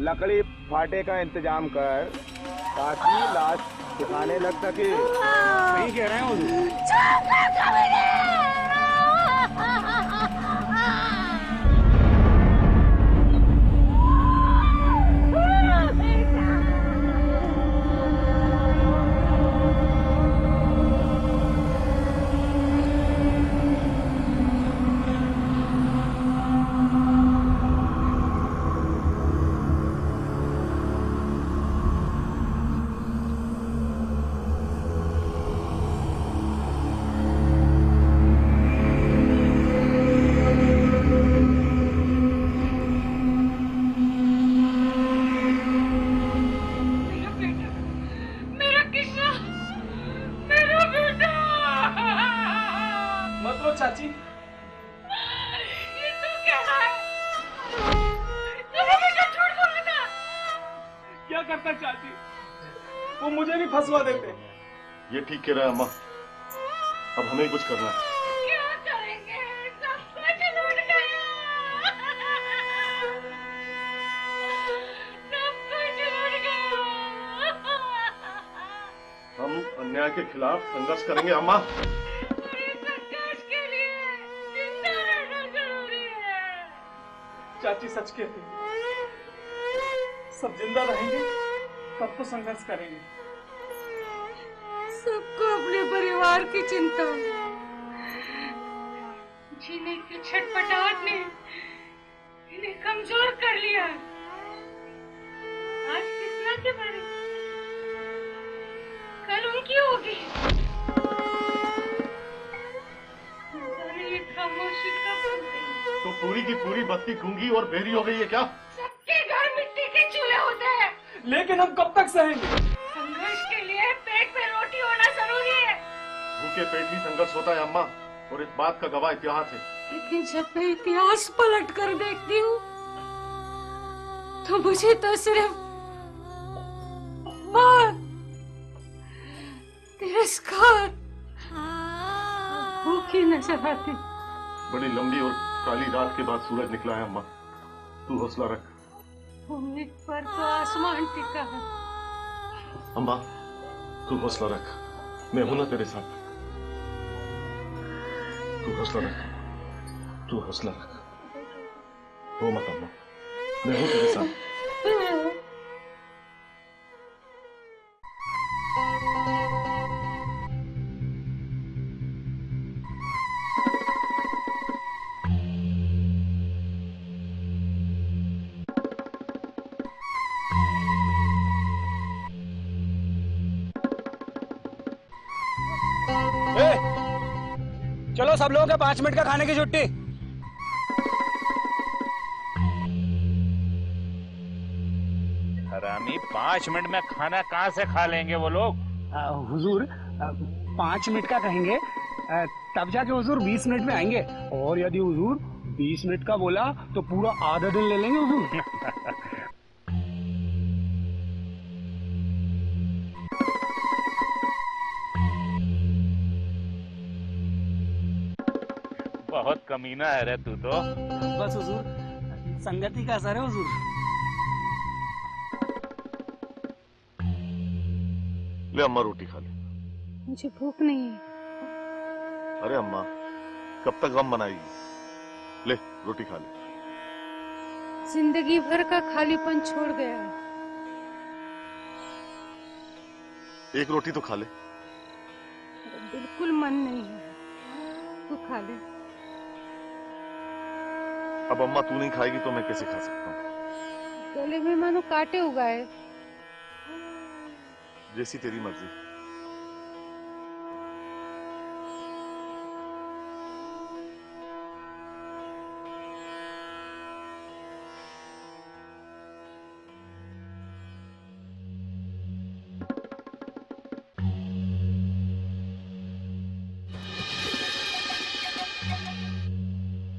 लकड़ी फाटे का इंतजाम कर ताकि लाश सुखाने लग सके। नहीं कह रहे हैं चाची। ये तू क्या है? तेरा बेटा झूठ बोला था। क्या करता चाची? वो मुझे भी फंसवा देते। ये ठीक कह रहा है अम्मा। अब हमें ही कुछ करना है। क्या करेंगे? सब कुछ लूट गया। सब कुछ लूट गया। हम अन्याय के खिलाफ संघर्ष करेंगे अम्मा। चाची सच कहती है। सब जिंदा रहेंगे तब तो संघर्ष करेंगे। सबको अपने परिवार की चिंता। जीने की छटपटाहट ने इन्हें कमजोर कर लिया। आज कितना के बारे, कल उनकी होगी। ये खामोशी कब बनते हैं? तो पूरी की पूरी बस्ती गूंगी और बहरी हो गई है क्या? सबके घर मिट्टी के चूल्हे होते हैं, लेकिन हम कब तक सहेंगे? संघर्ष के लिए पेट पे रोटी होना जरूरी है। भूखे पेट भी संघर्ष होता है अम्मा, और इस बात का गवाह इतिहास है। लेकिन जब मैं इतिहास पलट कर देखती हूँ तो मुझे तो सिर्फ मार, तिरस्कार, भूखी नजर आती। बड़ी लंबी और काली रात के बाद सूरज निकला है अम्मा, तू हौसला रख। उम्मीद पर तो आसमान टिका है। अम्मा तू हौसला रख, मैं हूं ना तेरे साथ। तू हौसला रख, तू हौसला रख, रो मत अम्मा, मैं हूं तेरे साथ। चलो सब लोगों के 5 मिनट का खाने की छुट्टी। हरामी, 5 मिनट में खाना कहाँ से खा लेंगे वो लोग? हुजूर 5 मिनट का कहेंगे, तब जाके हुजूर 20 मिनट में आएंगे। और यदि हुजूर 20 मिनट का बोला तो पूरा आधा दिन ले लेंगे हुजूर। बहुत कमीना है रे तू तो। बस हुजूर, संगति का असर है हुजूर। ले अम्मा रोटी खा ले। मुझे भूख नहीं है। अरे अम्मा कब तक गम बनाएगी? ले रोटी खा ले। जिंदगी भर का खालीपन छोड़ गया है। एक रोटी तो खा ले। बिल्कुल मन नहीं है, तू खा ले। अब अम्मा तू नहीं खाएगी तो मैं कैसे खा सकता हूँ? गले में मानो कांटे उगाए। जैसी तेरी मर्जी।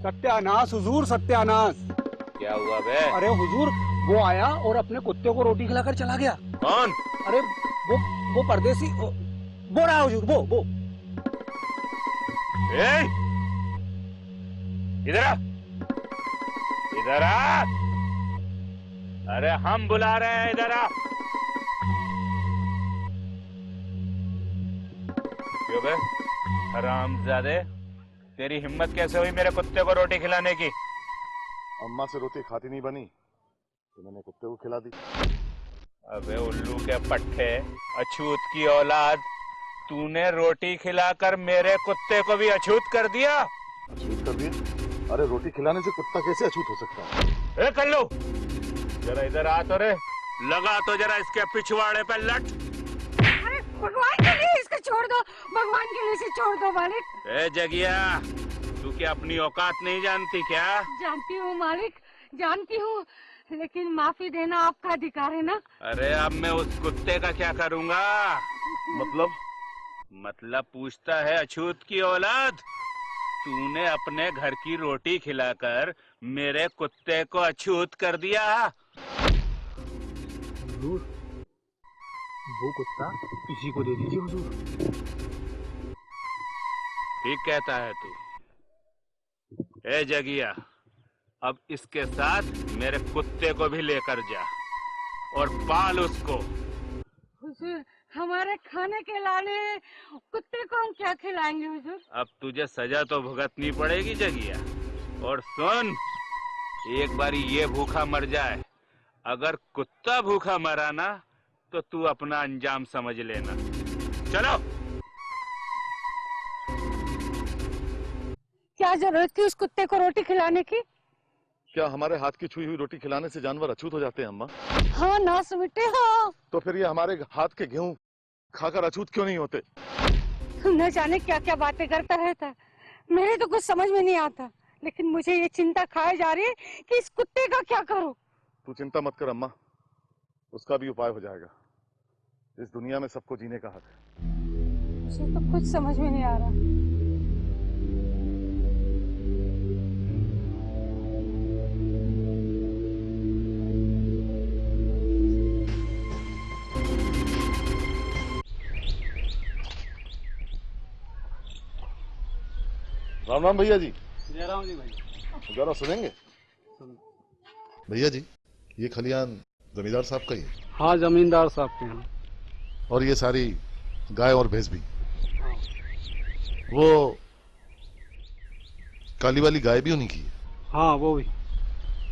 सत्यानाश हुजूर, सत्यानाश। क्या हुआ बे? अरे हुजूर, वो आया और अपने कुत्ते को रोटी खिलाकर चला गया। कौन? अरे वो परदेसी, वो रहा हुजूर, वो। इधर आ, इधर आ। अरे हम बुला रहे हैं, इधर आ। क्यों बे हरामजादे, तेरी हिम्मत कैसे हुई मेरे कुत्ते को रोटी खिलाने की? अम्मा से रोटी खाती नहीं बनी तो मैंने कुत्ते को खिला दी। अबे उल्लू के पट्टे, अछूत की औलाद, तूने रोटी खिलाकर मेरे कुत्ते को भी अछूत कर दिया। अछूत कर दिया? अरे रोटी खिलाने से कुत्ता कैसे अछूत हो सकता है? ए कल्लू, जरा इधर आ तो रे, लगा तो जरा इसके पिछवाड़े पे लट। अरे भगवान के लिए इसको छोड़ दो, भगवान के लिए इसे छोड़ दो मालिक। ए जगिया, तू क्या अपनी औकात नहीं जानती क्या? जानती हूँ मालिक, जानती हूँ, लेकिन माफी देना आपका अधिकार है ना। अरे अब मैं उस कुत्ते का क्या करूँगा? मतलब पूछता है अछूत की औलाद, तूने अपने घर की रोटी खिलाकर मेरे कुत्ते को अछूत कर दिया। हुजूर, वो कुत्ता किसी को दे दीजिए हुजूर। ठीक कहता है तू। ए जगिया, अब इसके साथ मेरे कुत्ते को भी लेकर जा और पाल उसको। हुजूर, हमारे खाने के लाले कुत्ते को हम क्या खिलाएंगे हुजूर? अब तुझे सजा तो भुगतनी पड़ेगी जगिया। और सुन, एक बारी ये भूखा मर जाए, अगर कुत्ता भूखा मरा ना तो तू अपना अंजाम समझ लेना। चलो। क्या क्या जरूरत थी उस कुत्ते को रोटी खिलाने की? क्या हमारे हाथ की छुई हुई रोटी खिलाने से जानवर अछूत हो जाते हैं अम्मा? हाँ ना सुमिटे, हाँ। तो फिर ये हमारे हाथ के गेहूं खाकर अछूत क्यों नहीं होते? न जाने क्या क्या बातें करता रहता है, मेरे तो कुछ समझ में नहीं आता। लेकिन मुझे ये चिंता खाए जा रही है कि इस कुत्ते का क्या करूं। तू चिंता मत कर अम्मा, उसका भी उपाय हो जाएगा। इस दुनिया में सबको जीने का हक है। मुझे तो कुछ समझ में नहीं आ रहा। राम राम भैया जी। जय राम जी भाई। जरा सुनेंगे? भैया जी, ये खलियान जमींदार साहब का ही है? हाँ, जमींदार साहब के हैं। और ये सारी गाय और भैंस भी? वो काली वाली गाय भी उन्हीं की है? हाँ, वो भी।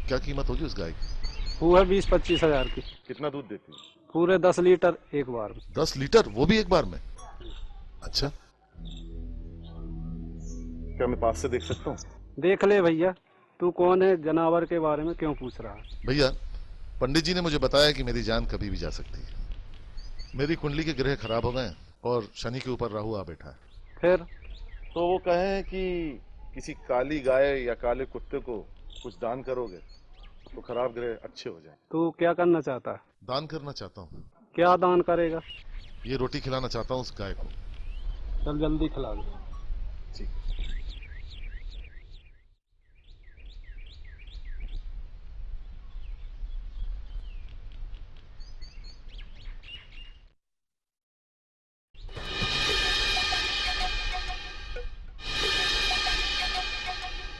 क्या कीमत होगी उस गाय की? वो है 20-25 हजार की। कितना दूध देती है? पूरे 10 लीटर एक बार में। 10 लीटर, वो भी एक बार में? अच्छा, क्या मैं पास से देख सकता हूँ? देख ले भैया, तू कौन है, जानवर के बारे में क्यों पूछ रहा है? भैया, पंडित जी ने मुझे बताया कि मेरी जान कभी भी जा सकती है। मेरी कुंडली के ग्रह खराब हो गए और शनि के ऊपर राहु आ बैठा है। फिर? तो वो कहें कि किसी काली गाय या काले कुत्ते को कुछ दान करोगे तो खराब ग्रह अच्छे हो जाए। तू क्या करना चाहता है? दान करना चाहता हूँ। क्या दान करेगा? ये रोटी खिलाना चाहता हूँ उस गाय को। चल जल्दी खिला दो। ठीक।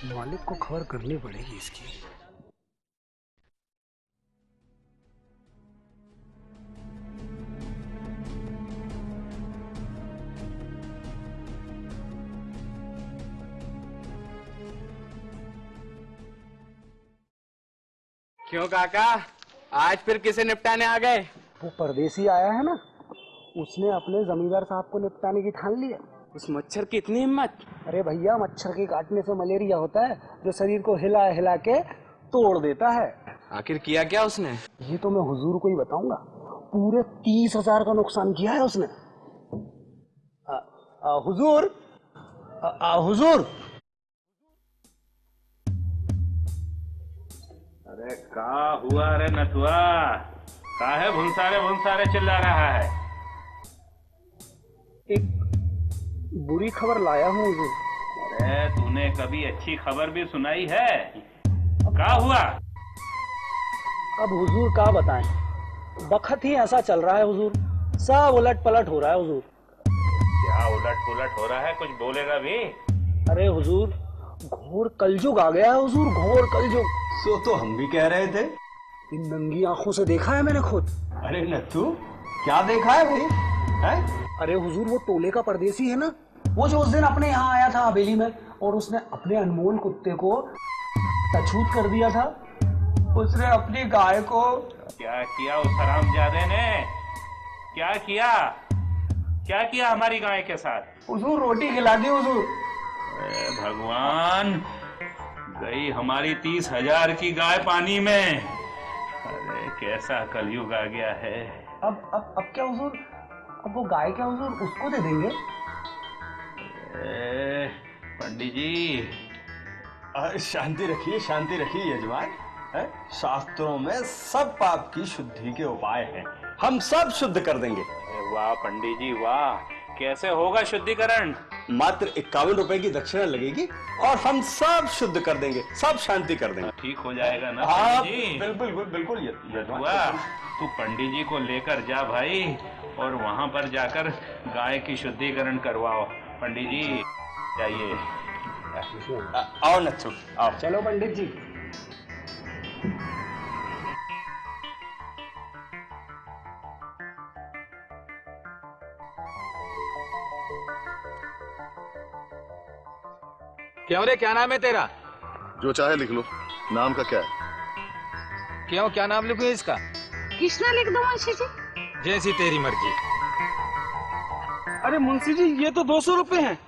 मालिक को खबर करनी पड़ेगी इसकी। क्यों काका, आज फिर किसे निपटाने आ गए? वो परदेसी आया है ना, उसने अपने जमींदार साहब को निपटाने की ठान लिया। उस मच्छर की इतनी हिम्मत? अरे भैया, मच्छर के काटने से मलेरिया होता है जो शरीर को हिला हिला के तोड़ देता है। आखिर किया क्या उसने? ये तो मैं हुजूर को ही बताऊंगा। पूरे 30,000 का नुकसान किया है उसने। हुजूर, हुजूर। अरे का हुआ रे नथुआ, काहे भुनसारे चिल्ला रहा है? एक बुरी खबर लाया हूँ हुजूर। अरे तूने कभी अच्छी खबर भी सुनाई है? क्या हुआ? अब हुजूर क्या बताएं, बखत ही ऐसा चल रहा है हुजूर, सब उलट पलट हो रहा है हुजूर। क्या उलट पुलट हो रहा है, कुछ बोलेगा भी? अरे हुजूर, घोर कलयुग आ गया है हुजूर, घोर कलयुग। सो तो हम भी कह रहे थे। इन नंगी आंखों से देखा है मैंने खुद। अरे नत्थू, क्या देखा है भाई? है? अरे हुजूर, वो टोले का परदेसी है ना, वो जो उस दिन अपने यहाँ आया था हवेली में और उसने अपने अनमोल कुत्ते को अछूत कर दिया था। उसने अपनी गाय को क्या किया उस हरामजादे ने? क्या किया? क्या किया हमारी गाय के साथ? हुजूर, रोटी खिला दी हुजूर। भगवान, गई हमारी 30,000 की गाय पानी में। अरे कैसा कलयुग आ गया है। अब क्या हुजूर, अब वो गाय क्या हुजूर उसको दे देंगे? पंडित जी, शांति रखिए यजमान। शास्त्रों में सब पाप की शुद्धि के उपाय हैं, हम सब शुद्ध कर देंगे। वाह पंडित जी वाह, कैसे होगा शुद्धिकरण? मात्र 51 रुपए की दक्षिणा लगेगी और हम सब शुद्ध कर देंगे, सब शांति कर देंगे। ठीक हो जाएगा ना हाँ, पंडित जी? बिल्कुल वाह, तू पंडित जी को लेकर जा भाई और वहां पर जाकर गाय की शुद्धिकरण करवाओ। पंडित जी जाइए। आओ नत्थु, आओ। चलो पंडित जी। क्यों रे, क्या नाम है तेरा? जो चाहे लिख लो। नाम का क्या है? क्यों, क्या नाम लिखूं इसका? कृष्णा लिख दो मुंशी जी। जैसी तेरी मर्जी। अरे मुंशी जी, ये तो 200 रुपए हैं।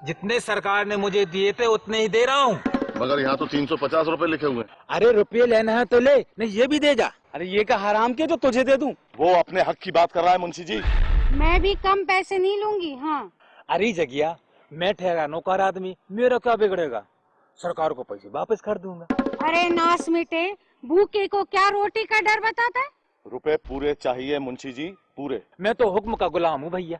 जितने सरकार ने मुझे दिए थे उतने ही दे रहा हूँ। मगर यहाँ तो 350 रुपए लिखे हुए हैं। अरे रुपये लेना है तो ले, नहीं ये भी दे जा। अरे ये क्या हराम के जो तुझे दे दूं? वो अपने हक की बात कर रहा है मुंशी जी। मैं भी कम पैसे नहीं लूंगी। हाँ अरे जगिया, मैं ठहरा नौकर आदमी, मेरा क्या बिगड़ेगा? सरकार को पैसे वापस कर दूंगा। अरे नास मिटे, भूखे को क्या रोटी का डर बताता है? रुपए पूरे चाहिए मुंशी जी, पूरे। मैं तो हुक्म का गुलाम हूँ भैया।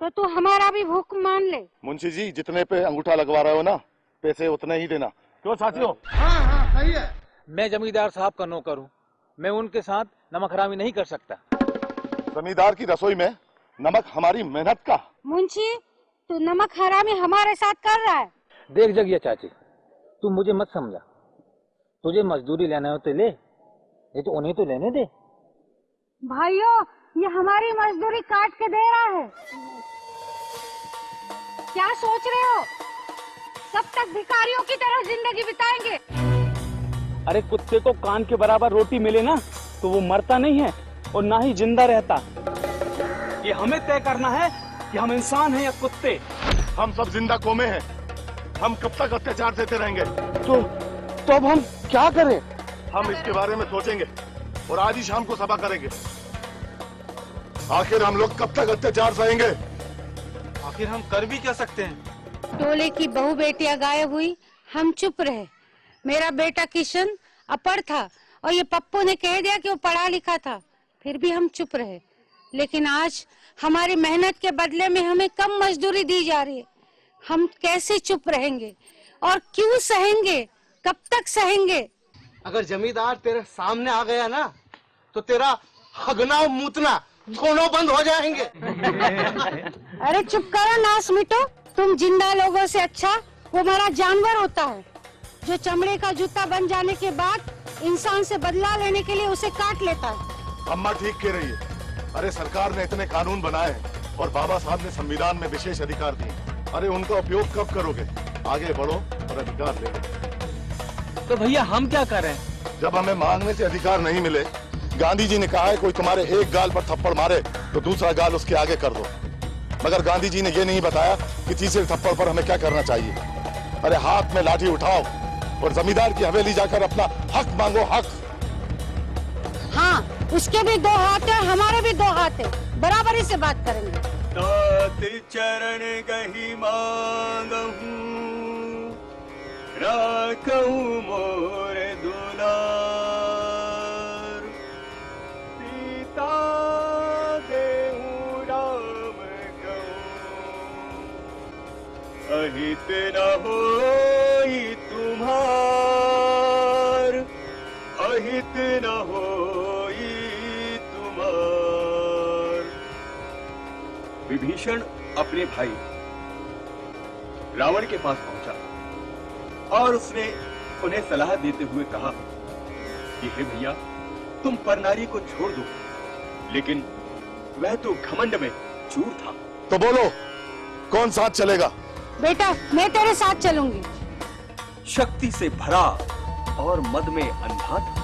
तो तू हमारा भी हुक्म मान ले। मुंशी जी जितने पे अंगूठा लगवा रहे हो ना, पैसे उतने ही देना। क्यों साथियों? हाँ सही है। मैं जमींदार साहब का नौकर हूँ, मैं उनके साथ नमक हरामी नहीं कर सकता। जमींदार की रसोई में नमक हमारी मेहनत का। मुंशी तू नमक हरामी हमारे साथ कर रहा है। देख जगिया चाची, तू मुझे मत समझा। तुझे मजदूरी लेना हो तो ले, ये तो उन्हें तो लेने दे। भाइयों ये हमारी मजदूरी काट के दे रहा है। क्या सोच रहे हो? कब तक भिखारियों की तरह जिंदगी बिताएंगे? अरे कुत्ते को कान के बराबर रोटी मिले ना तो वो मरता नहीं है और ना ही जिंदा रहता। ये हमें तय करना है कि हम इंसान हैं या कुत्ते। हम सब जिंदा कौमें हैं, हम कब तक अत्याचार देते रहेंगे? तो अब हम क्या करें? हम इसके बारे में सोचेंगे और आज ही शाम को सभा करेंगे। आखिर हम लोग कब तक अत्याचार सहेंगे? आखिर हम कर भी क्या सकते हैं? टोले की बहू बेटियां गायब हुई, हम चुप रहे। मेरा बेटा किशन अपढ़ था और ये पप्पू ने कह दिया कि वो पढ़ा लिखा था, फिर भी हम चुप रहे। लेकिन आज हमारी मेहनत के बदले में हमें कम मजदूरी दी जा रही है। हम कैसे चुप रहेंगे और क्यों सहेंगे? कब तक सहेंगे? अगर जमींदार तेरे सामने आ गया ना तो तेरा हगना और मूतना दोनों बंद हो जाएंगे। अरे चुप करो नास मिटो। तुम जिंदा लोगों से अच्छा वो मरा जानवर होता है जो चमड़े का जूता बन जाने के बाद इंसान से बदला लेने के लिए उसे काट लेता है। अम्मा ठीक कह रही है। अरे सरकार ने इतने कानून बनाए हैं और बाबा साहब ने संविधान में विशेष अधिकार दिए। अरे उनका उपयोग कब करोगे? आगे बढ़ो और अधिकार ले लो। तो भैया हम क्या करें? जब हमें मांगने से अधिकार नहीं मिले, गांधी जी ने कहा है कोई तुम्हारे एक गाल पर थप्पड़ मारे तो दूसरा गाल उसके आगे कर दो। मगर गांधी जी ने ये नहीं बताया कि तीसरे थप्पड़ पर हमें क्या करना चाहिए। अरे हाथ में लाठी उठाओ और जमींदार की हवेली जाकर अपना हक मांगो, हक। हाँ उसके भी दो हाथ है, हमारे भी दो हाथ है, बराबरी से बात करेंगे। तात चरण कही मांगहूँ, राखहूँ मोर दुलार। सीता देहूँ राम कहूँ, अहित न होई तुम्हार, अहित न होई तुम्हार। विभीषण अपने भाई रावण के पास पहुंचा और उसने उन्हें सलाह देते हुए कहा कि हे भैया, तुम परनारी को छोड़ दो, लेकिन वह तो घमंड में चूर था। तो बोलो कौन साथ चलेगा? बेटा मैं तेरे साथ चलूंगी। शक्ति से भरा और मद में अंधा था।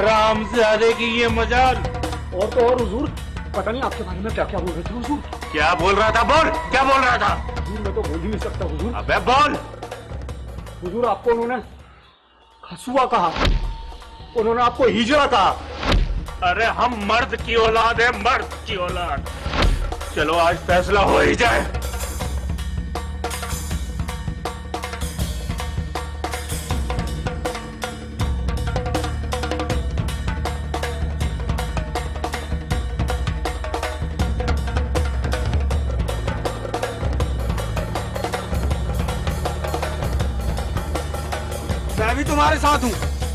राम से आने की ये मजाल। और तो और हुजूर, पता नहीं आपके बारे में क्या क्या बोल रहे थे हुजूर। क्या बोल रहा था? बोल, क्या बोल रहा था? हुजूर मैं तो बोल ही नहीं सकता हुजूर। अबे बोल। हुजूर आपको उन्होंने खसुआ कहा, उन्होंने आपको हिजड़ा कहा। अरे हम मर्द की औलाद है, मर्द की औलाद। चलो आज फैसला हो ही जाए। मैं भी तुम्हारे साथ हूँ,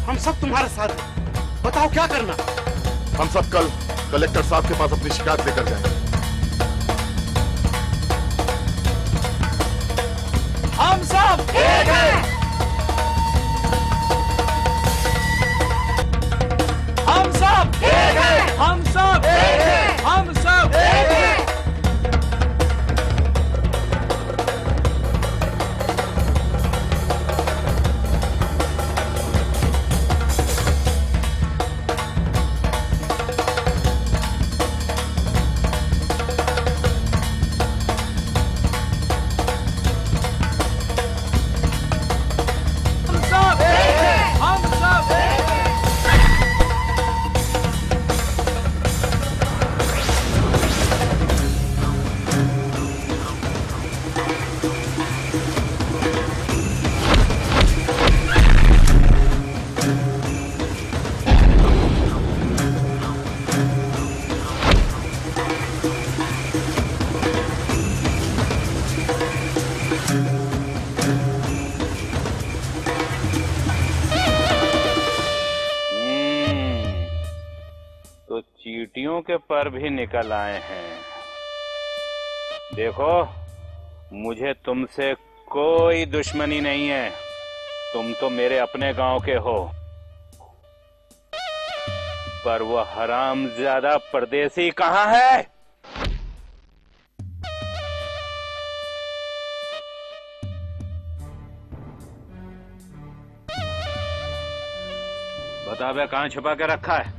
हम सब तुम्हारे साथ हैं। बताओ क्या करना? हम सब कल कलेक्टर साहब के पास अपनी शिकायत लेकर जाएंगे। हम सब एक हैं। हम सब एक हैं। हम सब एक हैं। हम सब एक हैं। चिड़ियों के पर भी निकल आए हैं। देखो, मुझे तुमसे कोई दुश्मनी नहीं है, तुम तो मेरे अपने गांव के हो, पर वो हरामजादा परदेसी कहाँ है? बता बे, कहाँ छुपा के रखा है?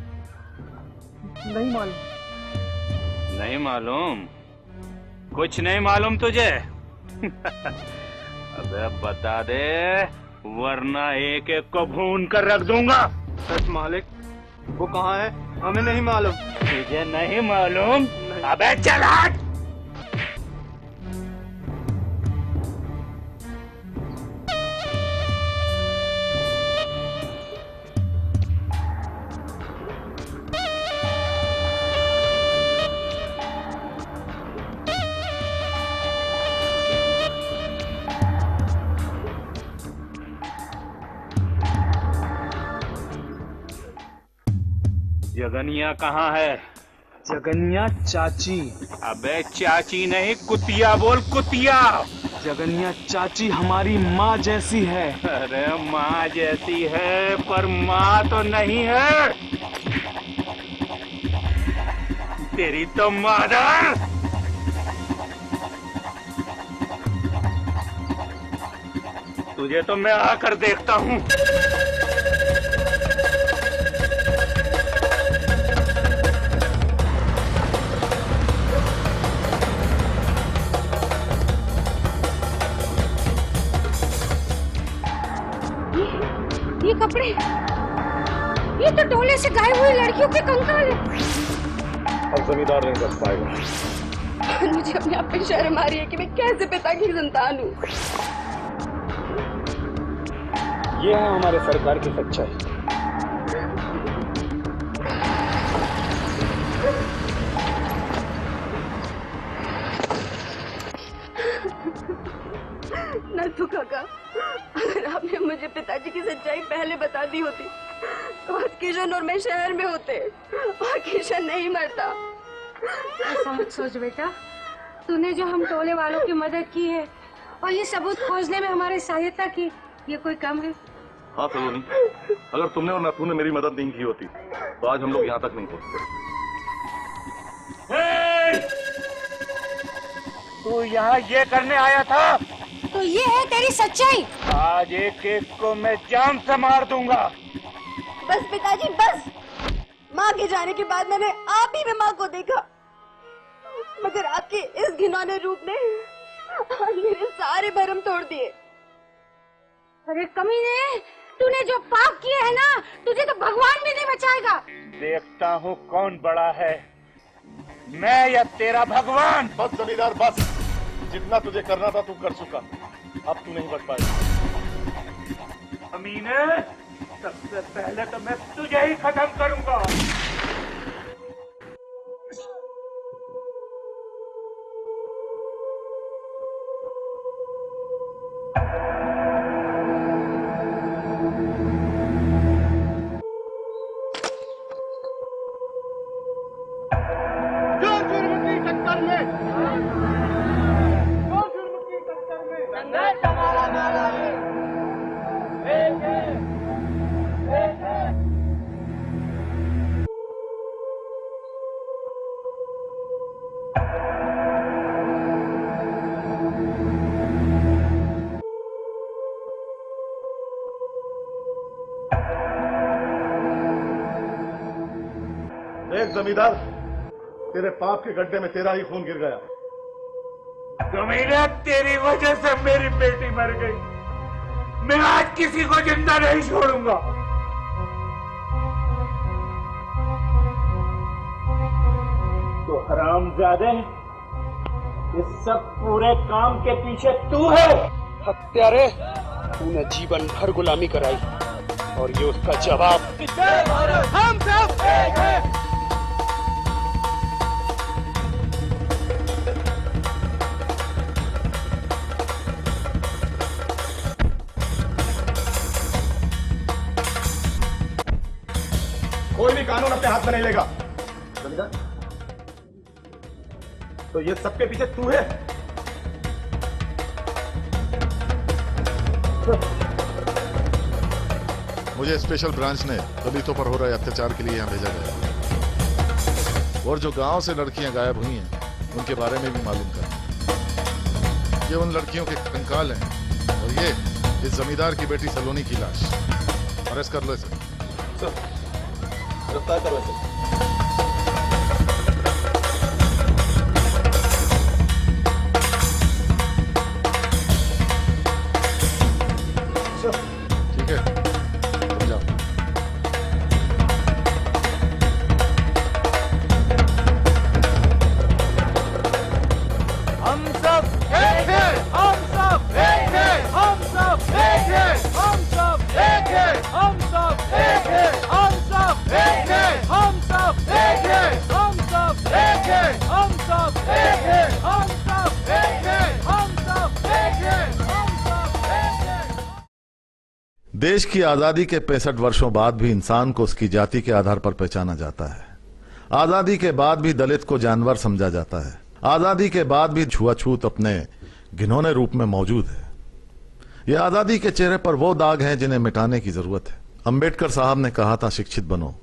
नहीं मालूम। नहीं मालूम? कुछ नहीं मालूम तुझे? अबे बता दे, वरना एक एक को भून कर रख दूंगा। सच मालिक, वो कहाँ है? हमें नहीं मालूम। तुझे नहीं मालूम? अबे चल हट! जगनिया कहाँ है? जगनिया चाची। अबे चाची नहीं, कुतिया बोल, कुतिया। जगनिया चाची हमारी माँ जैसी है। अरे माँ जैसी है, पर माँ तो नहीं है। तेरी तो मादर। तुझे तो मैं आकर देखता हूँ। ये कपड़े, ये तो टोले से गायब हुई लड़कियों के कंकाल है। अब जमींदार नहीं बच पाएगा। मुझे अपने आप पे शर्म आ रही है कि मैं कैसे पिता की संतान हूँ। ये है हमारे सरकार की सच्चाई। नथु काका, अगर आपने मुझे पिताजी की सच्चाई पहले बता दी होती तो आज किशन और मैं शहर में होते, और किशन नहीं मरता। ऐसा मत सोच बेटा, तूने जो हम टोले वालों की मदद की है और ये सबूत खोजने में हमारी सहायता की, ये कोई कम है? हाँ सलोनी, अगर तुमने और नथु ने मेरी मदद नहीं की होती तो आज हम लोग यहाँ तक नहीं पहुँचते। तू यहाँ ये करने आया था? तो ये है तेरी सच्चाई। आज एक एक को मैं जान से मार दूंगा। बस पिताजी बस। माँ के जाने के बाद मैंने आप ही में माँ को देखा, मगर आपके इस घिनौने रूप ने मेरे सारे भरम तोड़ दिए। अरे कमीने, तूने जो पाप किए है ना, तुझे तो भगवान भी नहीं बचाएगा। देखता हूँ कौन बड़ा है, मैं या तेरा भगवान। बस जमींदार बस, जितना तुझे करना था तू कर चुका, अब तू नहीं बच पाएगा। अमीने, सबसे पहले तो मैं तुझे ही खत्म करूंगा। देख जमींदार, तेरे पाप के गड्ढे में तेरा ही खून गिर गया। कमीने, तेरी वजह से मेरी बेटी मर गई, मैं आज किसी को जिंदा नहीं छोड़ूंगा। तो हरामजादे, इस सब पूरे काम के पीछे तू है। हत्यारे, तूने जीवन भर गुलामी कराई और ये उसका जवाब। हम सब एक हैं। कोई भी कानून अपने हाथ में नहीं लेगा। जमींदार, तो ये सबके पीछे तू है? मुझे स्पेशल ब्रांच ने दलितों पर हो रहे अत्याचार के लिए यहाँ भेजा गया और जो गांव से लड़कियां गायब हुई हैं उनके बारे में भी मालूम कर। ये उन लड़कियों के कंकाल हैं और ये इस जमींदार की बेटी सलोनी की लाश। अरेस्ट कर लो इसे। गिरफ्तार करो इसे। ठीक है, तुम जाओ। हम सब एक हैं, हम सब एक हैं, हम सब एक हैं, हम सब एक हैं, हम सब एक हैं, हम सब एक हैं, हम सब एक हैं, हम सब एक हैं, हम सब एक हैं, हम सब एक हैं, हम सब एक हैं, हम सब एक हैं। देश की आजादी के 65 वर्षों बाद भी इंसान को उसकी जाति के आधार पर पहचाना जाता है। आजादी के बाद भी दलित को जानवर समझा जाता है। आजादी के बाद भी छुआछूत अपने घिनौने रूप में मौजूद है। यह आजादी के चेहरे पर वो दाग हैं जिन्हें मिटाने की जरूरत है। अंबेडकर साहब ने कहा था, शिक्षित बनो,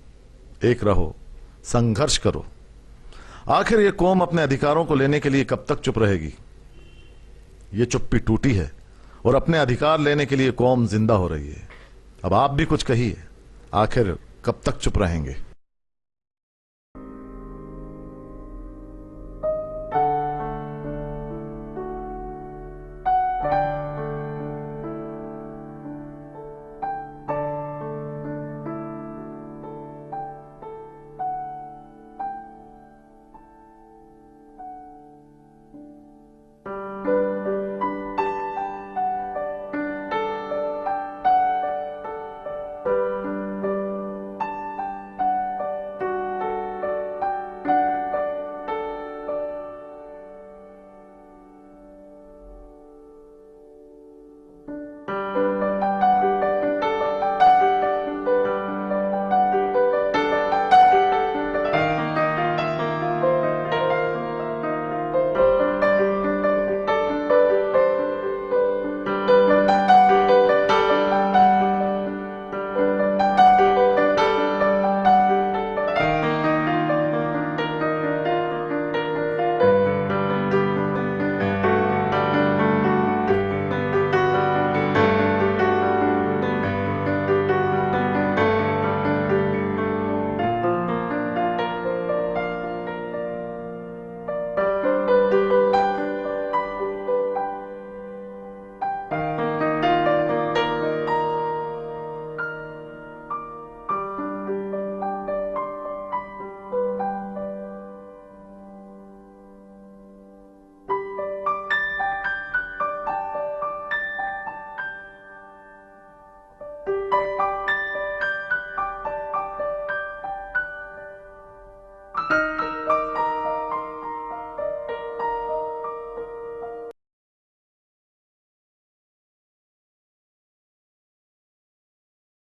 एक रहो, संघर्ष करो। आखिर ये कौम अपने अधिकारों को लेने के लिए कब तक चुप रहेगी? ये चुप्पी टूटी है और अपने अधिकार लेने के लिए कौम जिंदा हो रही है। अब आप भी कुछ कहिए, आखिर कब तक चुप रहेंगे?